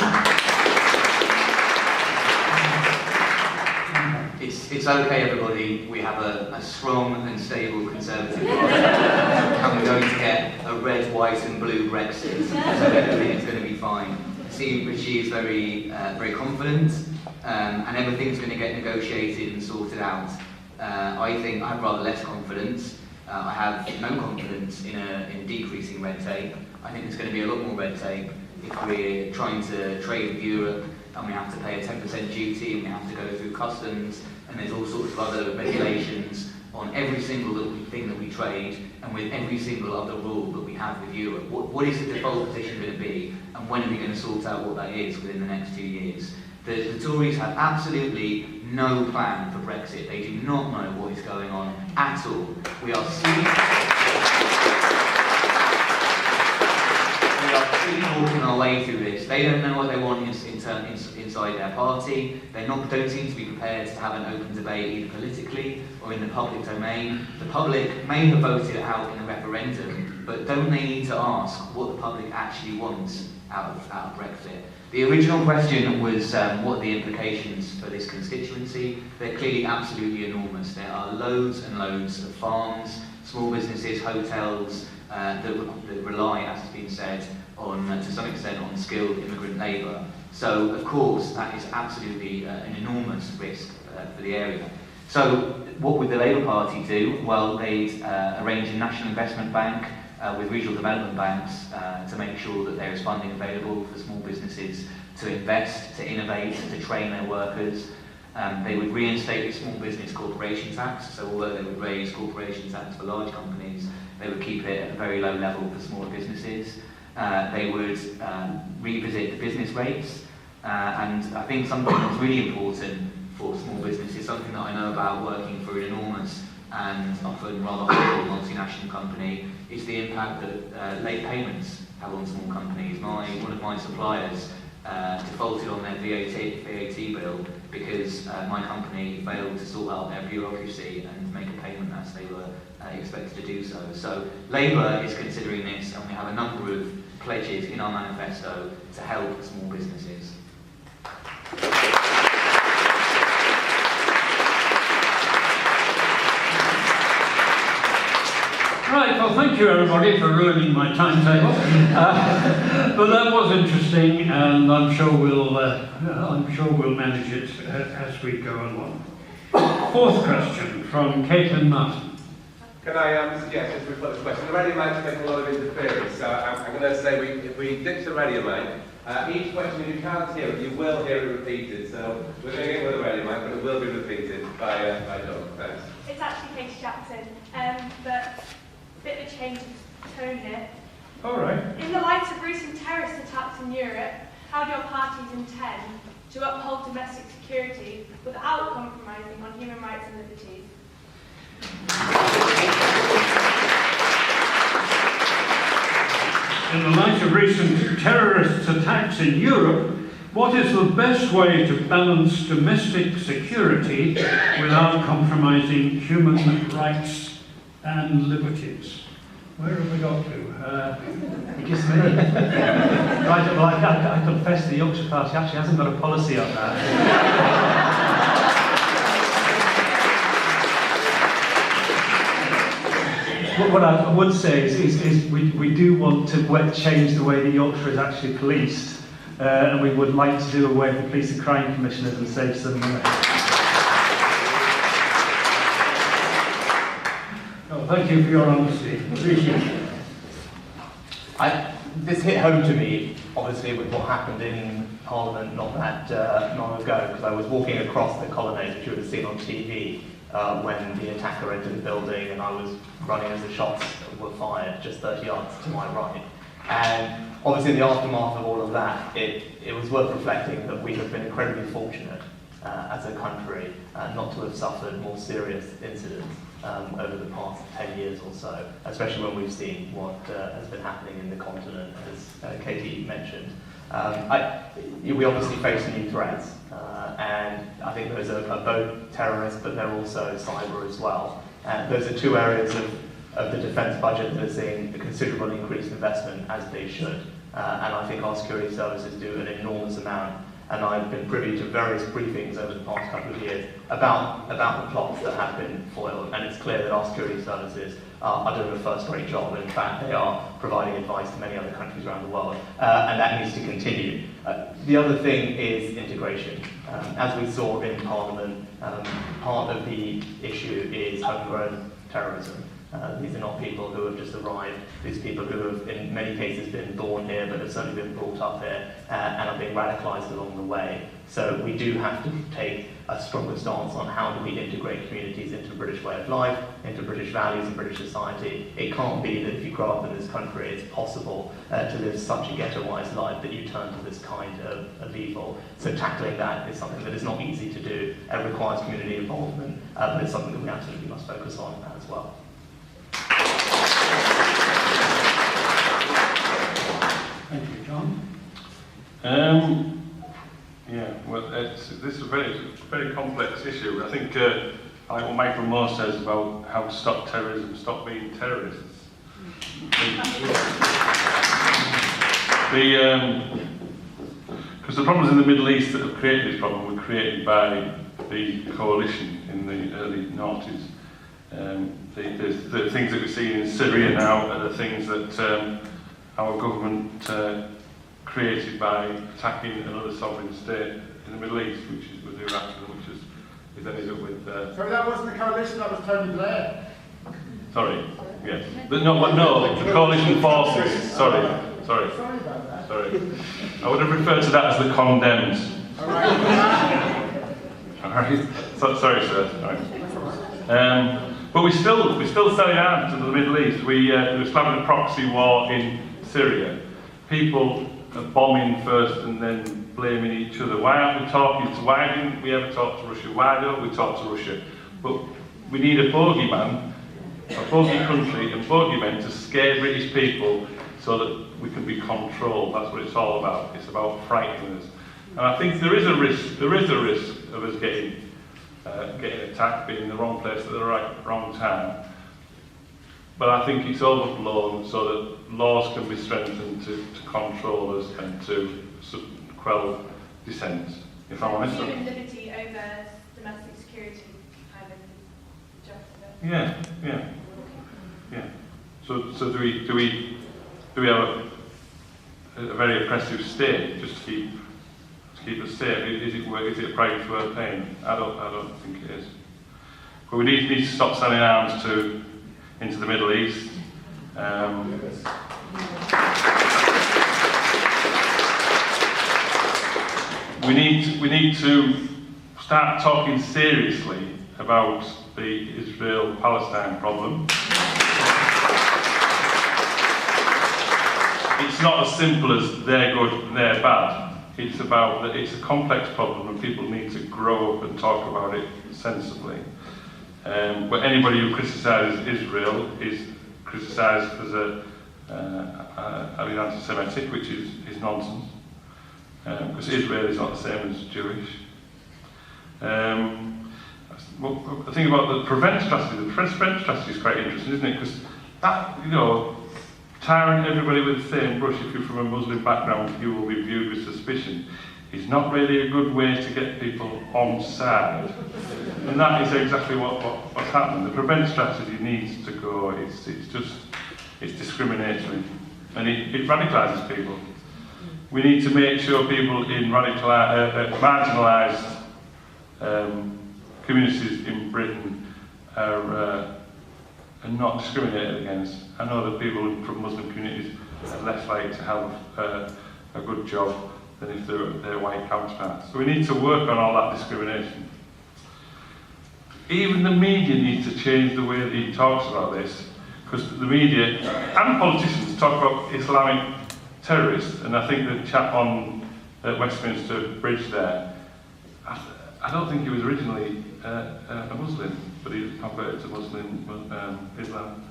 It's okay, everybody. We have a strong and stable Conservative party, and we're going to get a red, white, and blue Brexit. So everything's going to be fine. See, Richie is very confident, and everything's going to get negotiated and sorted out. I think I have rather less confidence. I have no confidence in decreasing red tape. I think there's going to be a lot more red tape if we're trying to trade with Europe, and we have to pay a 10% duty, and we have to go through customs, and there's all sorts of other regulations on every single little thing that we trade, and with every single other rule that we have with Europe. What is the default position going to be, and when are we going to sort out what that is within the next 2 years? The Tories have absolutely no plan for Brexit. They do not know what is going on at all. We are sleepwalking our way through this. They don't know what they want inside their party. They don't seem to be prepared to have an open debate either politically or in the public domain. The public may have voted it out in a referendum, but don't they need to ask what the public actually wants out of Brexit? The original question was what are the implications for this constituency? They're clearly absolutely enormous. There are loads and loads of farms, small businesses, hotels that rely, as has been said, on to some extent on skilled immigrant labour. So, of course, that is absolutely an enormous risk for the area. So, what would the Labour Party do? Well, they'd arrange a national investment bank with regional development banks to make sure that there is funding available for small businesses to invest, to innovate, to train their workers. They would reinstate the small business corporation tax, so although they would raise corporation tax for large companies, they would keep it at a very low level for smaller businesses. They would revisit the business rates, and I think something that's really important for small businesses, something that I know about working for an enormous and often rather horrible multinational company, is the impact that late payments have on small companies. One of my suppliers defaulted on their VAT bill because my company failed to sort out their bureaucracy and make a payment as they were expected to do so. So Labour is considering this, and we have a number of pledges in our manifesto to help small businesses. Right, well, thank you everybody for ruining my timetable. But that was interesting, and I'm sure we'll manage it as we go along. Fourth question from Caitlin Martin. Can I suggest, just before the question, the radio mic's making a lot of interference, so I'm going to say if we ditch the radio mic Each question, if you can't hear it, you will hear it repeated. So we're going to get with the ready mic, but it will be repeated by John. Thanks. It's actually Katie Jackson, but a bit of a change of tone here. All right. In the light of recent terrorist attacks in Europe, how do your parties intend to uphold domestic security without compromising on human rights and liberties? In the light of recent terrorist attacks in Europe, what is the best way to balance domestic security without compromising human rights and liberties? Where have we got to? It gives me. Right, well, I confess the Yorkshire Party actually hasn't got a policy on that. What I would say is we do want to change the way that Yorkshire is actually policed, and we would like to do away with the police and crime commissioners and save some money. Oh, thank you for your honesty. Appreciate it. This hit home to me, obviously, with what happened in Parliament not that long ago, because I was walking across the colonnade, which you would have seen on TV, when the attacker entered the building, and I was running as the shots were fired just 30 yards to my right. And obviously, in the aftermath of all of that, it was worth reflecting that we have been incredibly fortunate as a country not to have suffered more serious incidents over the past 10 years or so, especially when we've seen what has been happening in the continent, as Katie mentioned. We obviously face new threats, and I think those are both terrorist, but they're also cyber as well. Those are two areas of the defence budget that are seeing a considerable increased investment, as they should. And I think our security services do an enormous amount. And I've been privy to various briefings over the past couple of years about the plots that have been foiled. And it's clear that our security services are doing a first-rate job. In fact, they are providing advice to many other countries around the world. And that needs to continue. The other thing is integration. As we saw in Parliament, part of the issue is homegrown terrorism. These are not people who have just arrived. These people who have, in many cases, been born here, but have certainly been brought up here and are being radicalised along the way. So we do have to take a stronger stance on how do we integrate communities into the British way of life, into British values and British society. It can't be that if you grow up in this country, it's possible to live such a ghettoised life that you turn to this kind of evil. So tackling that is something that is not easy to do. It requires community involvement, but it's something that we absolutely must focus on as well. Thank you, John. Yeah, well, this is a very complex issue. I think, like what Michael Moore says about how to stop terrorism, stop being terrorists. Because the problems in the Middle East that have created this problem were created by the coalition in the early noughties. The things that we're seeing in Syria now are the things that our government created by attacking another sovereign state in the Middle East, which is with Iraq, which is ended up with. Sorry, that wasn't the coalition, that was Tony Blair. Sorry, yes. But no, the coalition forces. Sorry about that. Sorry. I would have referred to that as the condemned. All right. All right. Sorry, sir. Sorry. But we're still selling arms to the Middle East. We're having a proxy war in Syria. People are bombing first and then blaming each other. Why didn't we ever talk to Russia? Why don't we talk to Russia? But we need a bogeyman, a bogey country, and bogeymen to scare British people so that we can be controlled. That's what it's all about. It's about frightening us. And I think there is a risk of us getting attacked, being in the wrong place at the wrong time. But I think it's overblown so that laws can be strengthened to control us and to quell dissent, if I'm honest. Human liberty over domestic security, kind of justice. Yeah. So do we have a very oppressive state just to keep us safe? Is it a price worth paying? I don't think it is. But we need to stop selling arms into the Middle East. we need to start talking seriously about the Israel-Palestine problem. It's not as simple as they're good and they're bad. It's about that it's a complex problem and people need to grow up and talk about it sensibly. But anybody who criticises Israel is criticised as having anti-Semitic, which is nonsense. Because Israel is not the same as Jewish. Well, the thing about the prevent strategy is quite interesting, isn't it? Because that, tarring everybody with the same brush, if you're from a Muslim background, you will be viewed with suspicion, is not really a good way to get people on side. And that is exactly what's happening. The prevent strategy needs to go. It's discriminatory, and it radicalises people. We need to make sure people in marginalised communities in Britain are not discriminated against. I know that people from Muslim communities are less likely to have a good job than if they're white counterparts. So we need to work on all that discrimination. Even the media needs to change the way that he talks about this, because the media and politicians talk about Islamic terrorists, and I think the chap on Westminster Bridge there, I don't think he was originally a Muslim, but he converted to Muslim Islam.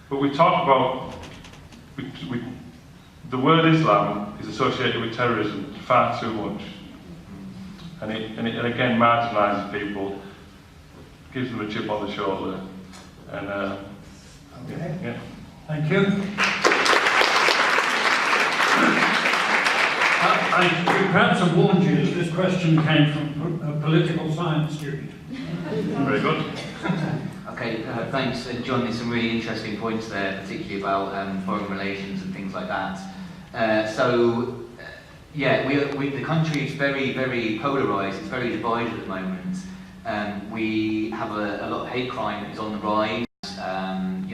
But we talk about the word Islam is associated with terrorism far too much, and it again marginalises people, gives them a chip on the shoulder, and yeah. Thank you. I perhaps have warned you that this question came from a political science student. Very good. Okay, thanks, John. There's some really interesting points there, particularly about foreign relations and things like that. Yeah, the country is very, very polarised. It's very divided at the moment. We have a lot of hate crime that is on the rise.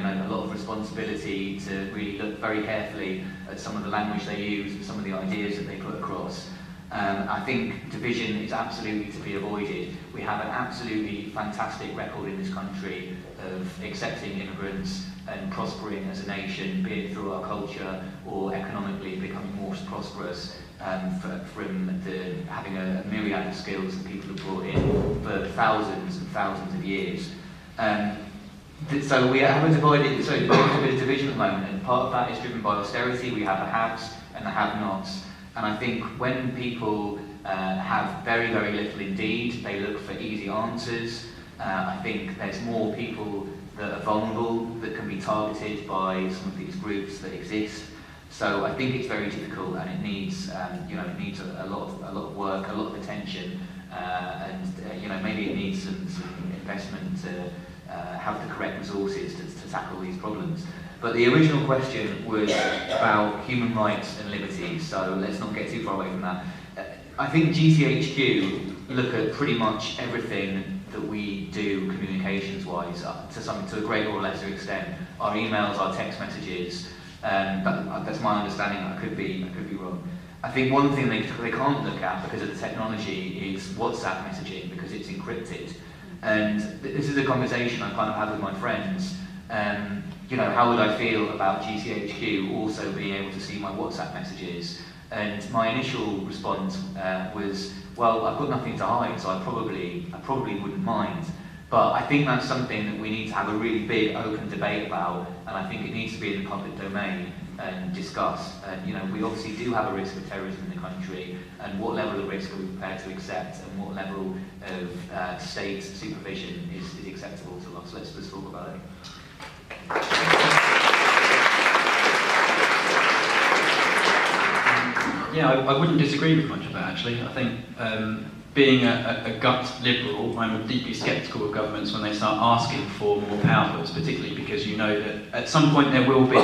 A lot of responsibility to really look very carefully at some of the language they use and some of the ideas that they put across. I think division is absolutely to be avoided. We have an absolutely fantastic record in this country of accepting immigrants and prospering as a nation, be it through our culture or economically becoming more prosperous from having a myriad of skills that people have brought in for thousands and thousands of years. So we have a bit of division at the moment, and part of that is driven by austerity. We have the haves and the have-nots. And I think when people have very, very little indeed, they look for easy answers. I think there's more people that are vulnerable that can be targeted by some of these groups that exist. So I think it's very difficult, and it needs, it needs a lot of work, a lot of attention, and maybe it needs some investment to have the correct resources to tackle these problems. But the original question was about human rights and liberties, so let's not get too far away from that. I think GCHQ look at pretty much everything that we do communications-wise, to a greater or lesser extent. Our emails, our text messages, that's my understanding. I could be wrong. I think one thing they can't look at because of the technology is WhatsApp messaging, because it's encrypted. And this is a conversation I kind of had with my friends. How would I feel about GCHQ also being able to see my WhatsApp messages? And my initial response was, well, I've got nothing to hide, so I probably wouldn't mind. But I think that's something that we need to have a really big, open debate about, and I think it needs to be in the public domain and discussed. We obviously do have a risk of terrorism in the country, and what level of risk are we prepared to accept, and what level of state supervision is acceptable to us. Let's talk about it. Yeah, I wouldn't disagree with much of that, actually. I think being a gut liberal, I'm deeply sceptical of governments when they start asking for more powers, particularly because you know that at some point there will be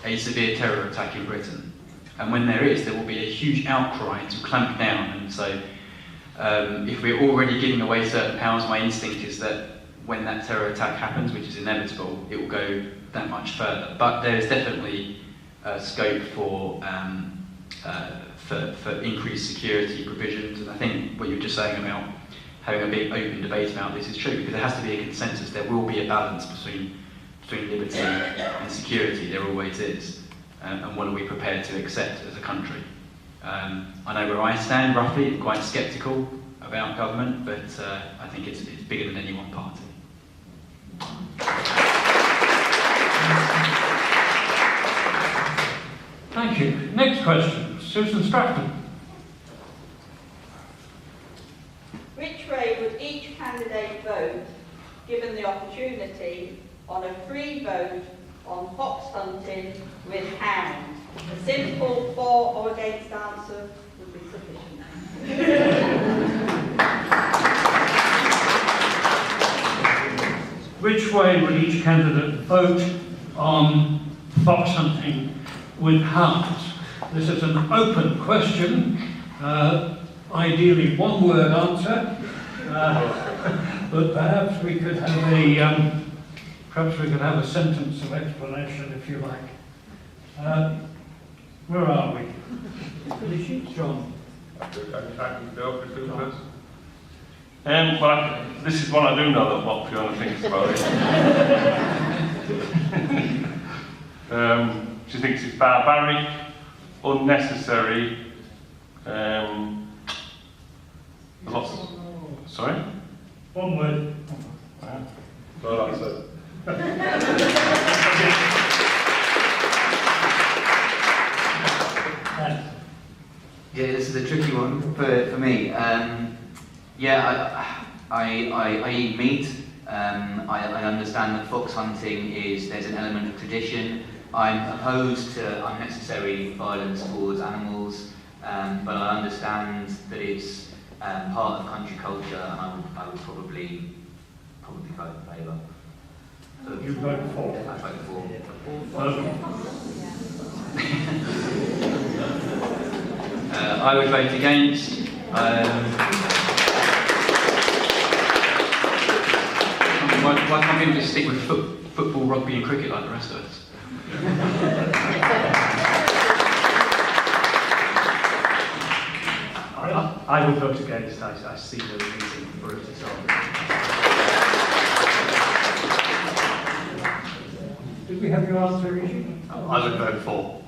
a severe terror attack in Britain. And when there is, there will be a huge outcry to clamp down. And so if we're already giving away certain powers, my instinct is that when that terror attack happens, which is inevitable, it will go that much further. But there is definitely scope for for increased security provisions. And I think what you were just saying about having a big open debate about this is true, because there has to be a consensus. There will be a balance between liberty and security. There always is. And what are we prepared to accept as a country? I know where I stand roughly, quite sceptical about government, but I think it's bigger than any one party. Thank you. Next question, Susan Stratton. Which way would each candidate vote, given the opportunity, on a free vote on fox hunting with hounds? A simple for or against answer would be sufficient. Which way would each candidate vote on fox hunting with hounds? This is an open question, ideally one-word answer, but perhaps we could have a sentence of explanation, if you like. Where are we? John. Well, this is one I do know that what Fiona thinks about it. She thinks it's barbaric, unnecessary. Lots of, sorry? One word. Well, that's it. Yeah, this is a tricky one for me. I eat meat. I understand that fox hunting there's an element of tradition. I'm opposed to unnecessary violence towards animals, but I understand that it's part of country culture, and I would probably vote in favour. You vote for? I vote for. I would vote against. Why can't people just stick with football, rugby and cricket like the rest of us? I would vote against. I see no reason for it at all. Did we have your answer, Rishi? I would vote for.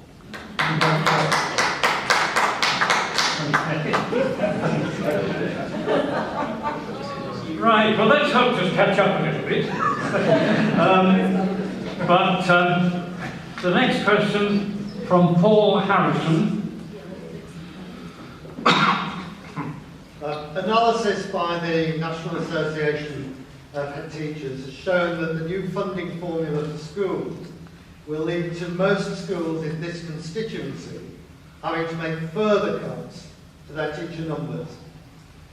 Right, well, let's hope to catch up a little bit. The next question from Paul Harrison. Analysis by the National Association of Head Teachers has shown that the new funding formula for schools will lead to most schools in this constituency having to make further cuts to their teacher numbers,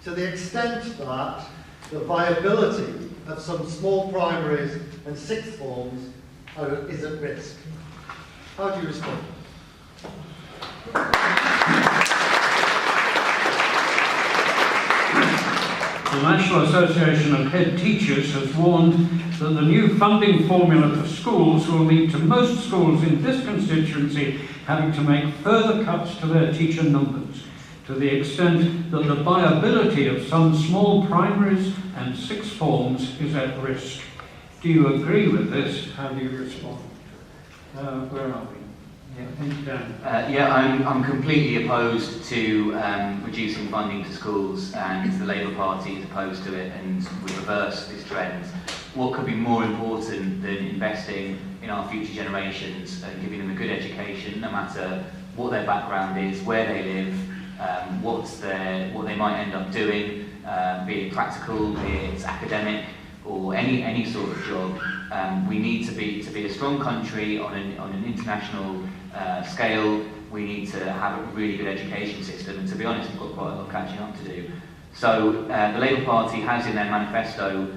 to the extent that the viability of some small primaries and sixth forms is at risk. How do you respond? The National Association of Head Teachers has warned that the new funding formula for schools will lead to most schools in this constituency having to make further cuts to their teacher numbers, to the extent that the viability of some small primaries and sixth forms is at risk. Do you agree with this? How do you respond? Where are we? I'm completely opposed to reducing funding to schools, and the Labour Party is opposed to it, and we reverse this trend. What could be more important than investing in our future generations and giving them a good education, no matter what their background is, where they live, what they might end up doing, be it practical, be it academic, or any sort of job. We need to be a strong country on an international scale. We need to have a really good education system, and to be honest, we've got quite a lot of catching up to do. So the Labour Party has in their manifesto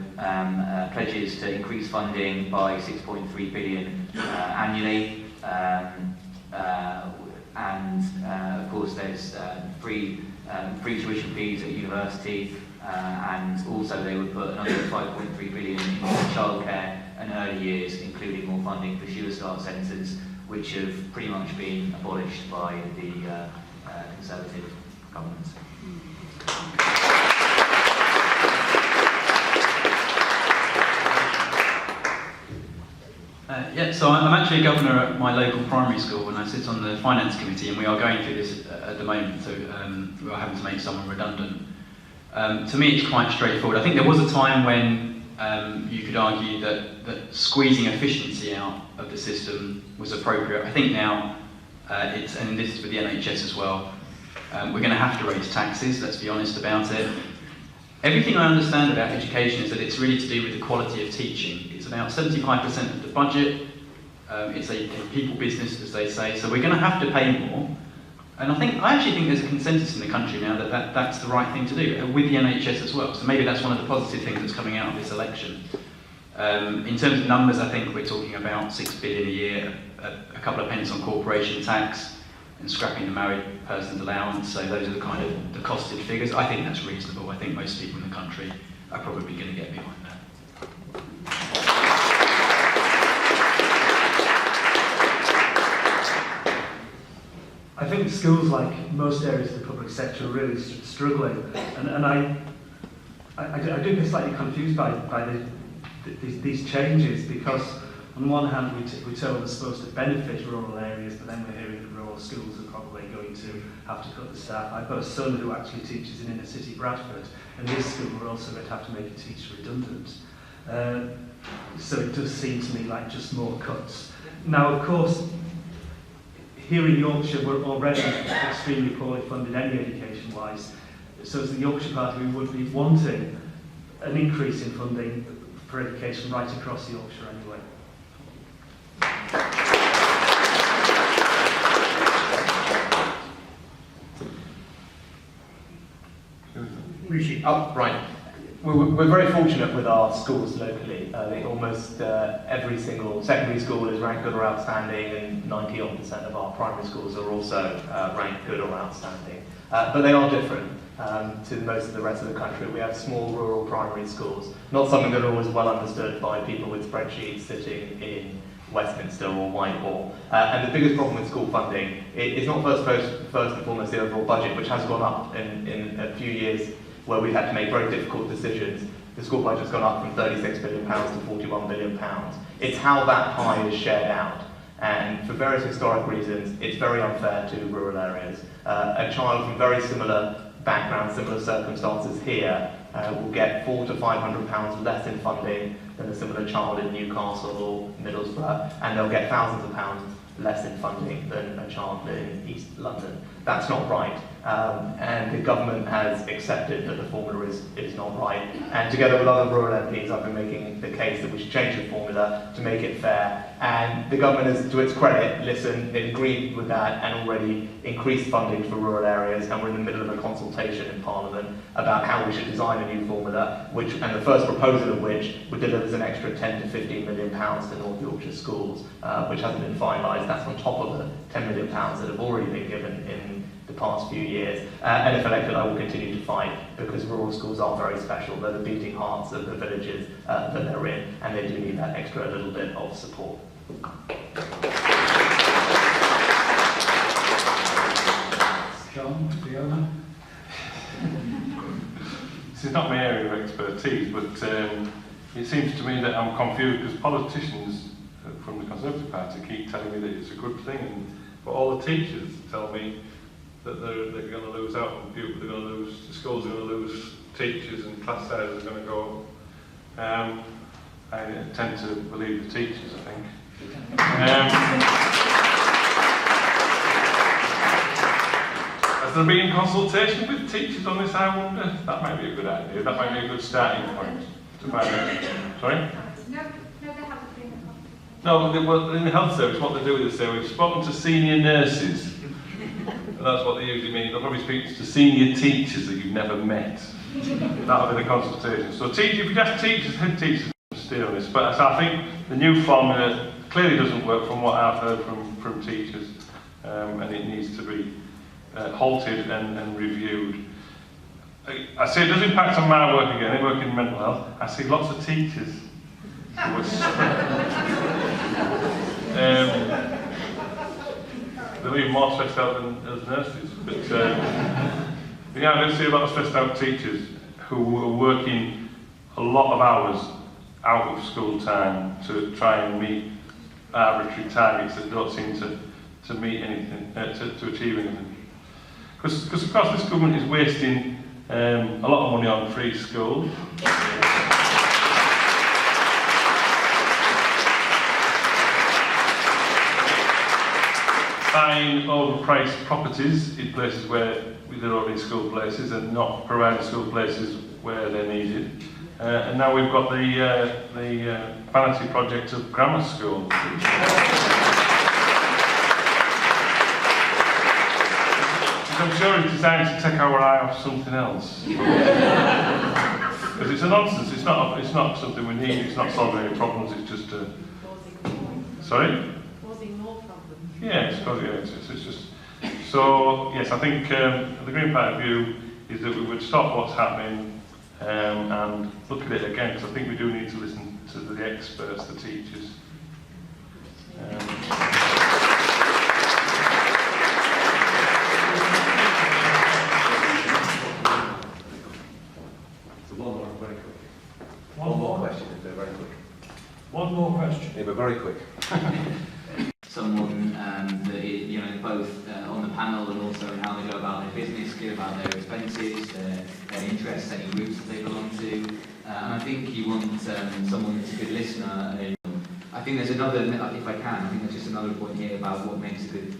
pledges to increase funding by 6.3 billion annually, and of course there's free tuition fees at university, and also they would put another 5.3 billion into childcare and early years, including more funding for Sure Start centres, which have pretty much been abolished by the Conservative governments. Yeah, so I'm actually a governor at my local primary school, and I sit on the finance committee, and we are going through this at the moment, so we are having to make someone redundant. To me, it's quite straightforward. I think there was a time when you could argue that squeezing efficiency out of the system was appropriate. I think now, and this is with the NHS as well, we're going to have to raise taxes, let's be honest about it. Everything I understand about education is that it's really to do with the quality of teaching. It's about 75% of the budget. It's a people business, as they say, so we're going to have to pay more. And I actually think there's a consensus in the country now that that's the right thing to do, with the NHS as well. So maybe that's one of the positive things that's coming out of this election. In terms of numbers, I think we're talking about £6 billion a year, a couple of pence on corporation tax, and scrapping the married person's allowance. So those are the kind of the costed figures. I think that's reasonable. I think most people in the country are probably going to get behind that. I think schools, like most areas of the public sector, are really struggling, and I do get slightly confused by these changes, because on one hand we're told they're supposed to benefit rural areas, but then we're hearing that rural schools are probably going to have to cut the staff. I've got a son who actually teaches in inner city Bradford, and this school we're also going to have to make a teacher redundant. So it does seem to me like just more cuts. Now, of course, here in Yorkshire, we're already extremely poorly funded, any education-wise. So as the Yorkshire Party, we would be wanting an increase in funding for education right across Yorkshire anyway. Rishi. Oh, right. We're very fortunate with our schools locally. I think almost every single secondary school is ranked good or outstanding, and 90% of our primary schools are also ranked good or outstanding. But they are different to most of the rest of the country. We have small rural primary schools, not something that are always well understood by people with spreadsheets sitting in Westminster or Whitehall. And the biggest problem with school funding is not first and foremost the overall budget, which has gone up in a few years where we've had to make very difficult decisions. The school budget's gone up from £36 billion to £41 billion. It's how that pie is shared out. And for various historic reasons, it's very unfair to rural areas. A child from very similar background, similar circumstances here will get £400 to £500 less in funding than a similar child in Newcastle or Middlesbrough, and they'll get thousands of pounds less in funding than a child in East London. That's not right. And the government has accepted that the formula is not right. And together with other rural MPs, I've been making the case that we should change the formula to make it fair. And the government has, to its credit, listened, it agreed with that, and already increased funding for rural areas. And we're in the middle of a consultation in Parliament about how we should design a new formula, and the first proposal of which would deliver an extra £10 to £15 million to North Yorkshire schools, which hasn't been finalised. That's on top of the £10 million that have already been given in the past few years. And if elected, I will continue to fight, because rural schools are very special. They're the beating hearts of the villages that they're in, and they do need that extra little bit of support. John, Fiona? This is not my area of expertise, but it seems to me that I'm confused because politicians from the Conservative Party keep telling me that it's a good thing, but all the teachers tell me that they're going to lose out on pupils, they're going to lose, the schools are going to lose teachers, and class sizes are going to go up. I tend to believe the teachers, I think. Has there been consultation with teachers on this, I wonder? That might be a good idea, that might be a good starting point to find out. Sorry? No, there hasn't been a consultation. No, in the health service, what they do is they say, we've spoken to senior nurses. And that's what they usually mean. They'll probably speak to senior teachers that you've never met. That'll be the consultation. So teachers, if you ask teachers, head teachers will steer on this. But I think the new formula clearly doesn't work from what I've heard from teachers. And it needs to be halted and reviewed. I say it does impact on my work again. I work in mental health. I see lots of teachers who are they're even more stressed out than as nurses. But yeah, I do see a lot of stressed out teachers who are working a lot of hours out of school time to try and meet arbitrary targets that don't seem to meet anything, to achieve anything. Because of course this government is wasting a lot of money on free schools. Buying overpriced properties in places where there are only school places and not providing school places where they're needed. And now we've got the vanity project of grammar school. I'm sure it's designed to take our eye off something else. Because it's a nonsense. It's not something we need. It's not solving any problems. It's just a. Sorry. Causing more problems. Yeah, it's just. So yes, I think the Green Party view is that we would stop what's happening and look at it again, because I think we do need to listen to the experts, the teachers. One more question, if they're very quick. One more question. If they're very quick. Someone that is, both on the panel and also in how they go about their business, clear about their expenses, their interests, any groups that they belong to. And I think you want someone that's a good listener. I think there's another, if I can, I think there's just another point here about what makes a good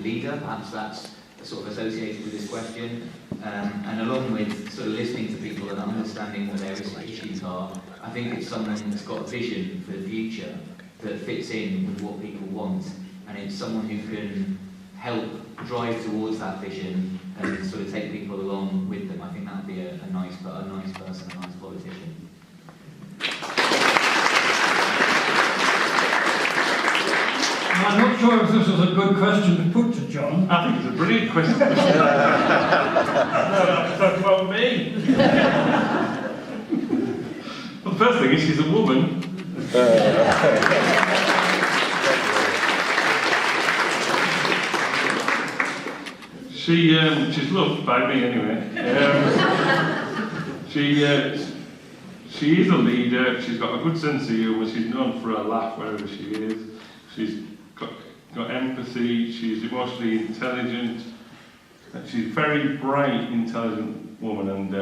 leader. Perhaps that's sort of associated with this question. And along with sort of listening to people and understanding what their issues are, I think it's someone that's got a vision for the future that fits in with what people want, and it's someone who can help drive towards that vision and sort of take people along with them. I think that would be a nice person, a nice politician. I'm not sure if this is a good question to put to John. I think it's a brilliant question. No, talk about me. Well, the first thing is she's a woman. She's loved by me anyway. She is a leader. She's got a good sense of humour. She's known for her laugh wherever she is. She's got empathy. She's emotionally intelligent. She's a very bright, intelligent woman, and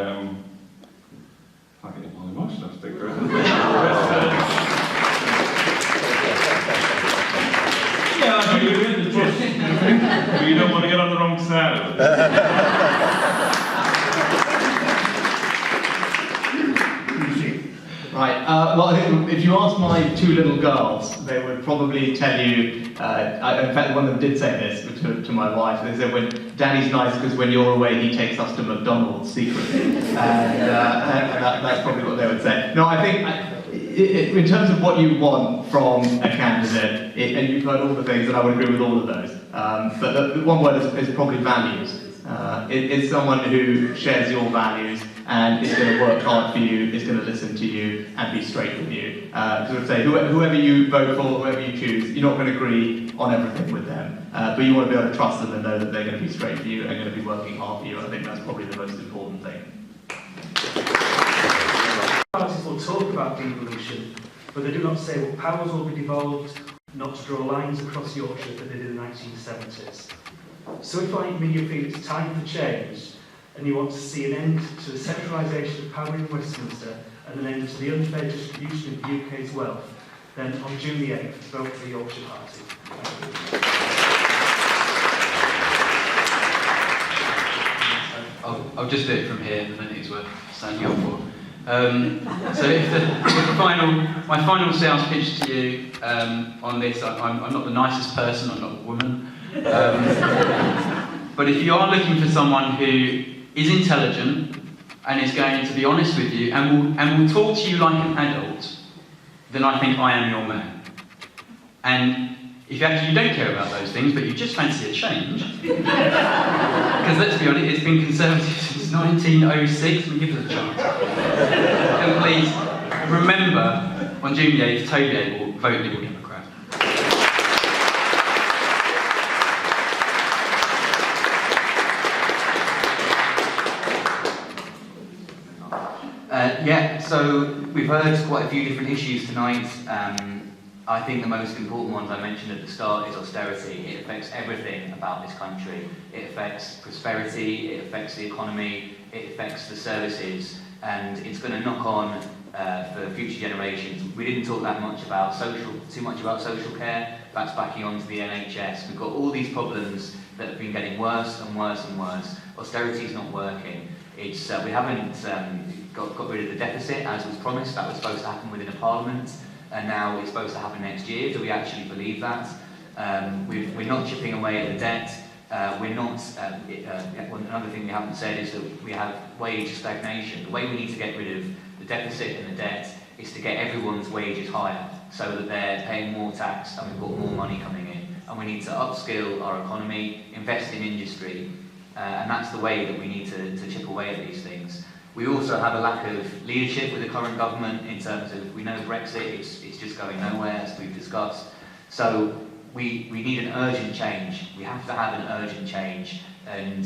I get more emotional. I think. Yeah, I think you're in the truth. You don't want to get on the wrong side of it. Right, well, I think if you ask my two little girls, they would probably tell you, in fact one of them did say this to my wife, they said, when Daddy's nice because when you're away he takes us to McDonald's secretly, and that's probably what they would say. No, I think, in terms of what you want from a candidate, and you've heard all the things, and I would agree with all of those, but the one word is probably values. It's someone who shares your values and is going to work hard for you, is going to listen to you and be straight with you. Because I would say, whoever you vote for, whoever you choose, you're not going to agree on everything with them, but you want to be able to trust them and know that they're going to be straight for you and going to be working hard for you. I think that's probably the most important thing. Parties will talk about devolution, but they do not say what powers will be devolved, not to draw lines across Yorkshire that they did in the 1970s. So if like me you feel it's time for change, and you want to see an end to the centralisation of power in Westminster and an end to the unfair distribution of the UK's wealth, then on June the 8th, vote for the Yorkshire Party. I'll just do it from here, and I think it's worth standing up for. So my final sales pitch to you on this, I'm not the nicest person, I'm not a woman, but if you are looking for someone who is intelligent and is going to be honest with you and will talk to you like an adult, then I think I am your man. And if actually you don't care about those things, but you just fancy a change, because let's be honest, it's been Conservative since 1906, and give us a chance. And please, remember, on June the 8th, Toby will vote Liberal Democrat. Yeah, so we've heard quite a few different issues tonight. I think the most important ones I mentioned at the start is austerity. It affects everything about this country. It affects prosperity, it affects the economy, it affects the services, and it's going to knock on for future generations. We didn't talk that much about too much about social care. That's backing onto the NHS. We've got all these problems that have been getting worse and worse and worse. Austerity is not working. It's we haven't got rid of the deficit as was promised. That was supposed to happen within a parliament, and now it's supposed to happen next year. Do we actually believe that? We're not chipping away at the debt. We're not. Another thing we haven't said is that we have wage stagnation. The way we need to get rid of the deficit and the debt is to get everyone's wages higher, so that they're paying more tax and we've got more money coming in. And we need to upskill our economy, invest in industry, and that's the way that we need to chip away at these things. We also have a lack of leadership with the current government in terms of, we know Brexit, it's just going nowhere, as we've discussed. So we need an urgent change. We have to have an urgent change. And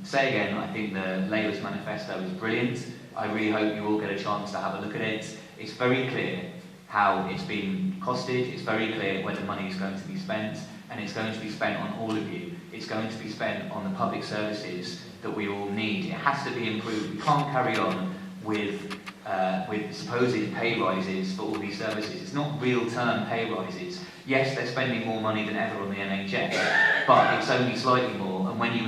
say again, I think the Labour's manifesto is brilliant. I really hope you all get a chance to have a look at it. It's very clear how it's been costed. It's very clear where the money is going to be spent, and it's going to be spent on all of you. It's going to be spent on the public services that we all need. It has to be improved. We can't carry on with supposed pay rises for all these services. It's not real-term pay rises. Yes, they're spending more money than ever on the NHS, but it's only slightly more, and when you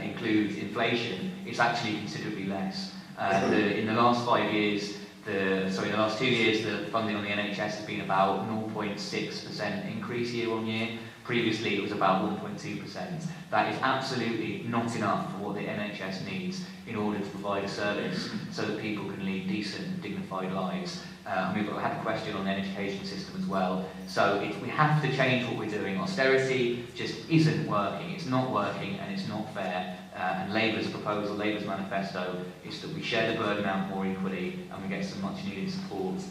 include inflation, it's actually considerably less. In the last 5 years, in the last 2 years, the funding on the NHS has been about 0.6% increase year on year. Previously, it was about 1.2%. That is absolutely not enough for what the NHS needs in order to provide a service so that people can lead decent, dignified lives. And we've had a question on the education system as well. So we have to change what we're doing. Austerity just isn't working. It's not working, and it's not fair. And Labour's proposal, Labour's manifesto, is that we share the burden out more equally, and we get some much needed support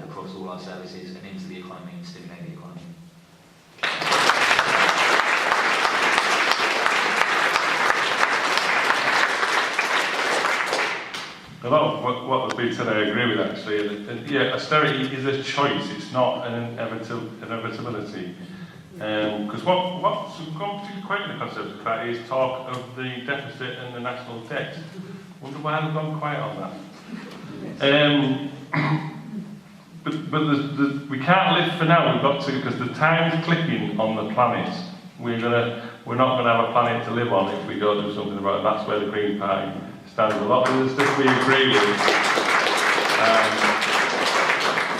across all our services and into the economy and stimulate the economy. A lot of what has been said I agree with, actually. And yeah, austerity is a choice, it's not an inevitability. Because what's gone particularly quiet in the Conservative Party is talk of the deficit and the national debt. Wonder why they've gone quiet on that. But we can't live for now. We've got to, because the time's clicking on the planet. We're not going to have a planet to live on if we don't do something about it. That's where the Green Party stands. A lot of the stuff we agree with.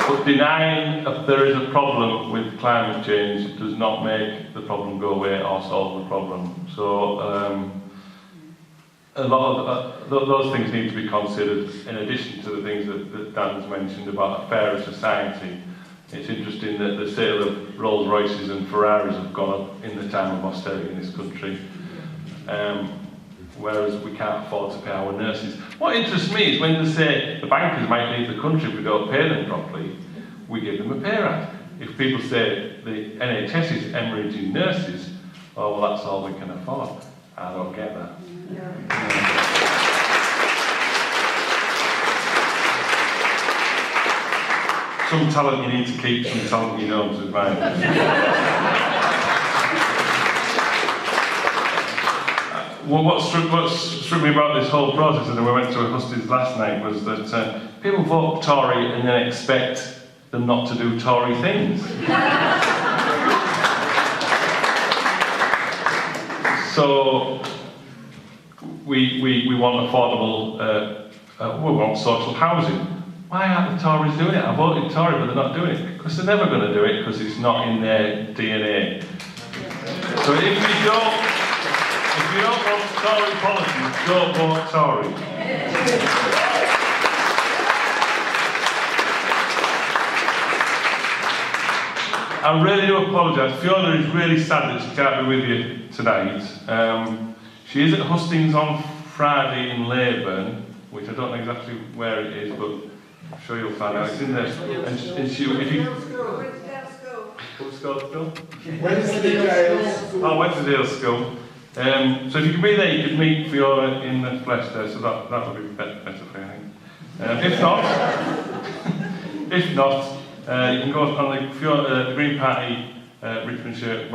But denying that there is a problem with climate change does not make the problem go away or solve the problem. So a lot of those things need to be considered in addition to the things that Dan's mentioned about a fairer society. It's interesting that the sale of Rolls Royces and Ferraris have gone up in the time of austerity in this country. Whereas we can't afford to pay our nurses. What interests me is when they say the bankers might leave the country if we don't pay them properly, we give them a pay rise. If people say the NHS is hemorrhaging nurses, oh, well, that's all we can afford. I don't get that. Some talent you need to keep, some talent you don't, is Well, what struck me about this whole process, and we went to a Hustings last night, was that people vote Tory and then expect them not to do Tory things. So we want affordable, we want social housing. Why aren't the Tories doing it? I voted Tory, but they're not doing it. Because they're never going to do it, because it's not in their DNA. So if you don't want Tory policies, don't vote Tory. I really do apologise. Fiona is really sad that she can't be with you tonight. She is at Hustings on Friday in Leyburn, which I don't know exactly where it is, but I'm sure you'll find out. It's in there. And she, if you... What's called school? Wensleydale School. Oh, Wensleydale School. So if you could be there, you could meet Fiona in the flesh there, so that would be better for you, I think. If not, you can go on the Green Party Richmondshire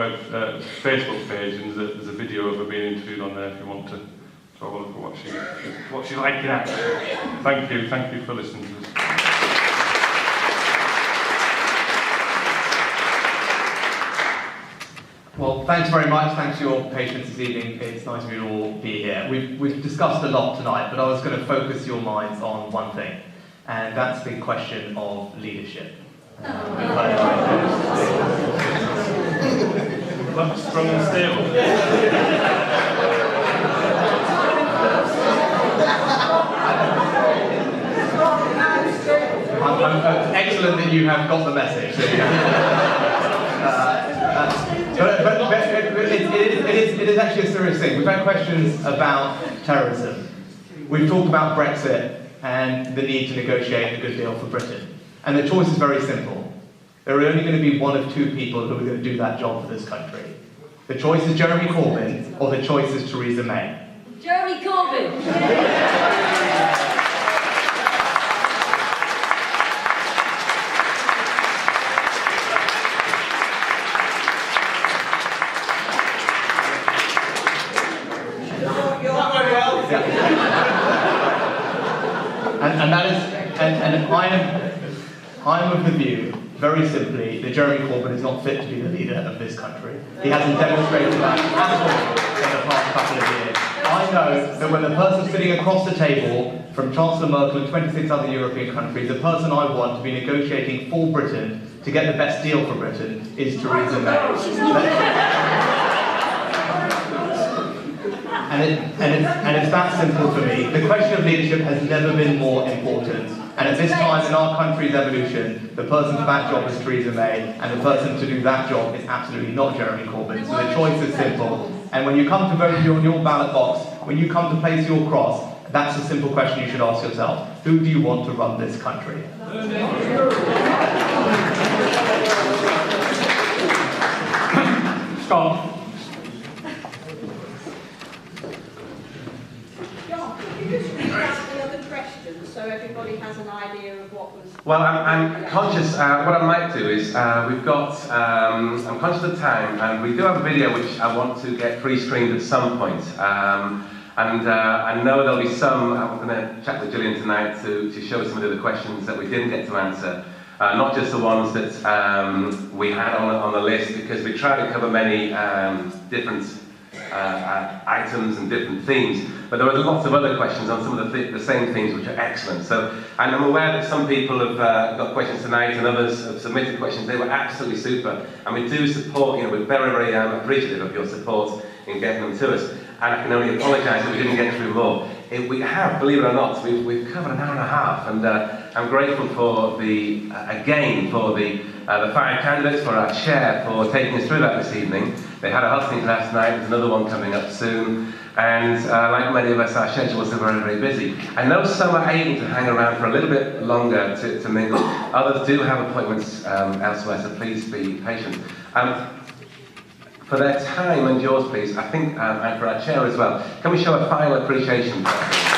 Facebook page, and there's a video of her being interviewed on there if you want to have a look at what she's like in action. Thank you for listening to us. Well, thanks very much. Thanks for your patience this evening. It's nice of you to all be here. We've discussed a lot tonight, but I was going to focus your minds on one thing, and that's the question of leadership. Strong and stable. Excellent that you have got the message. But it is actually a serious thing. We've had questions about terrorism. We've talked about Brexit and the need to negotiate a good deal for Britain. And the choice is very simple. There are only going to be one of two people who are going to do that job for this country. The choice is Jeremy Corbyn, or the choice is Theresa May. Jeremy Corbyn! I'm of the view, very simply, that Jeremy Corbyn is not fit to be the leader of this country. He hasn't demonstrated that at all in the past couple of years. I know that when the person sitting across the table from Chancellor Merkel and 26 other European countries, the person I want to be negotiating for Britain to get the best deal for Britain is Theresa May. And it's that simple for me. The question of leadership has never been more important. And at this time in our country's evolution, the person for that job is Theresa May, and the person to do that job is absolutely not Jeremy Corbyn. So the choice is simple. And when you come to vote on your ballot box, when you come to place your cross, that's a simple question you should ask yourself. Who do you want to run this country? Scott. So everybody has an idea of what was... Well, I'm conscious, what I might do is, I'm conscious of time, and we do have a video which I want to get pre-screened at some point. I know there'll be some, I'm going to chat with Gillian tonight to show some of the questions that we didn't get to answer. Not just the ones that we had on the list, because we tried to cover many different items and different themes, but there were lots of other questions on some of the same themes which are excellent. So, and I'm aware that some people have got questions tonight and others have submitted questions. They were absolutely super, and we do support, we're very, very appreciative of your support in getting them to us, and I can only apologise that we didn't get through more. We have, believe it or not, we've covered an hour and a half, and I'm grateful for the five candidates, for our chair, for taking us through that this evening. They had a hustings last night, there's another one coming up soon, and like many of us, our schedules are very, very busy. I know some are able to hang around for a little bit longer to mingle. Others do have appointments elsewhere, so please be patient. For their time and yours, please, I think, and for our chair as well, can we show a final appreciation for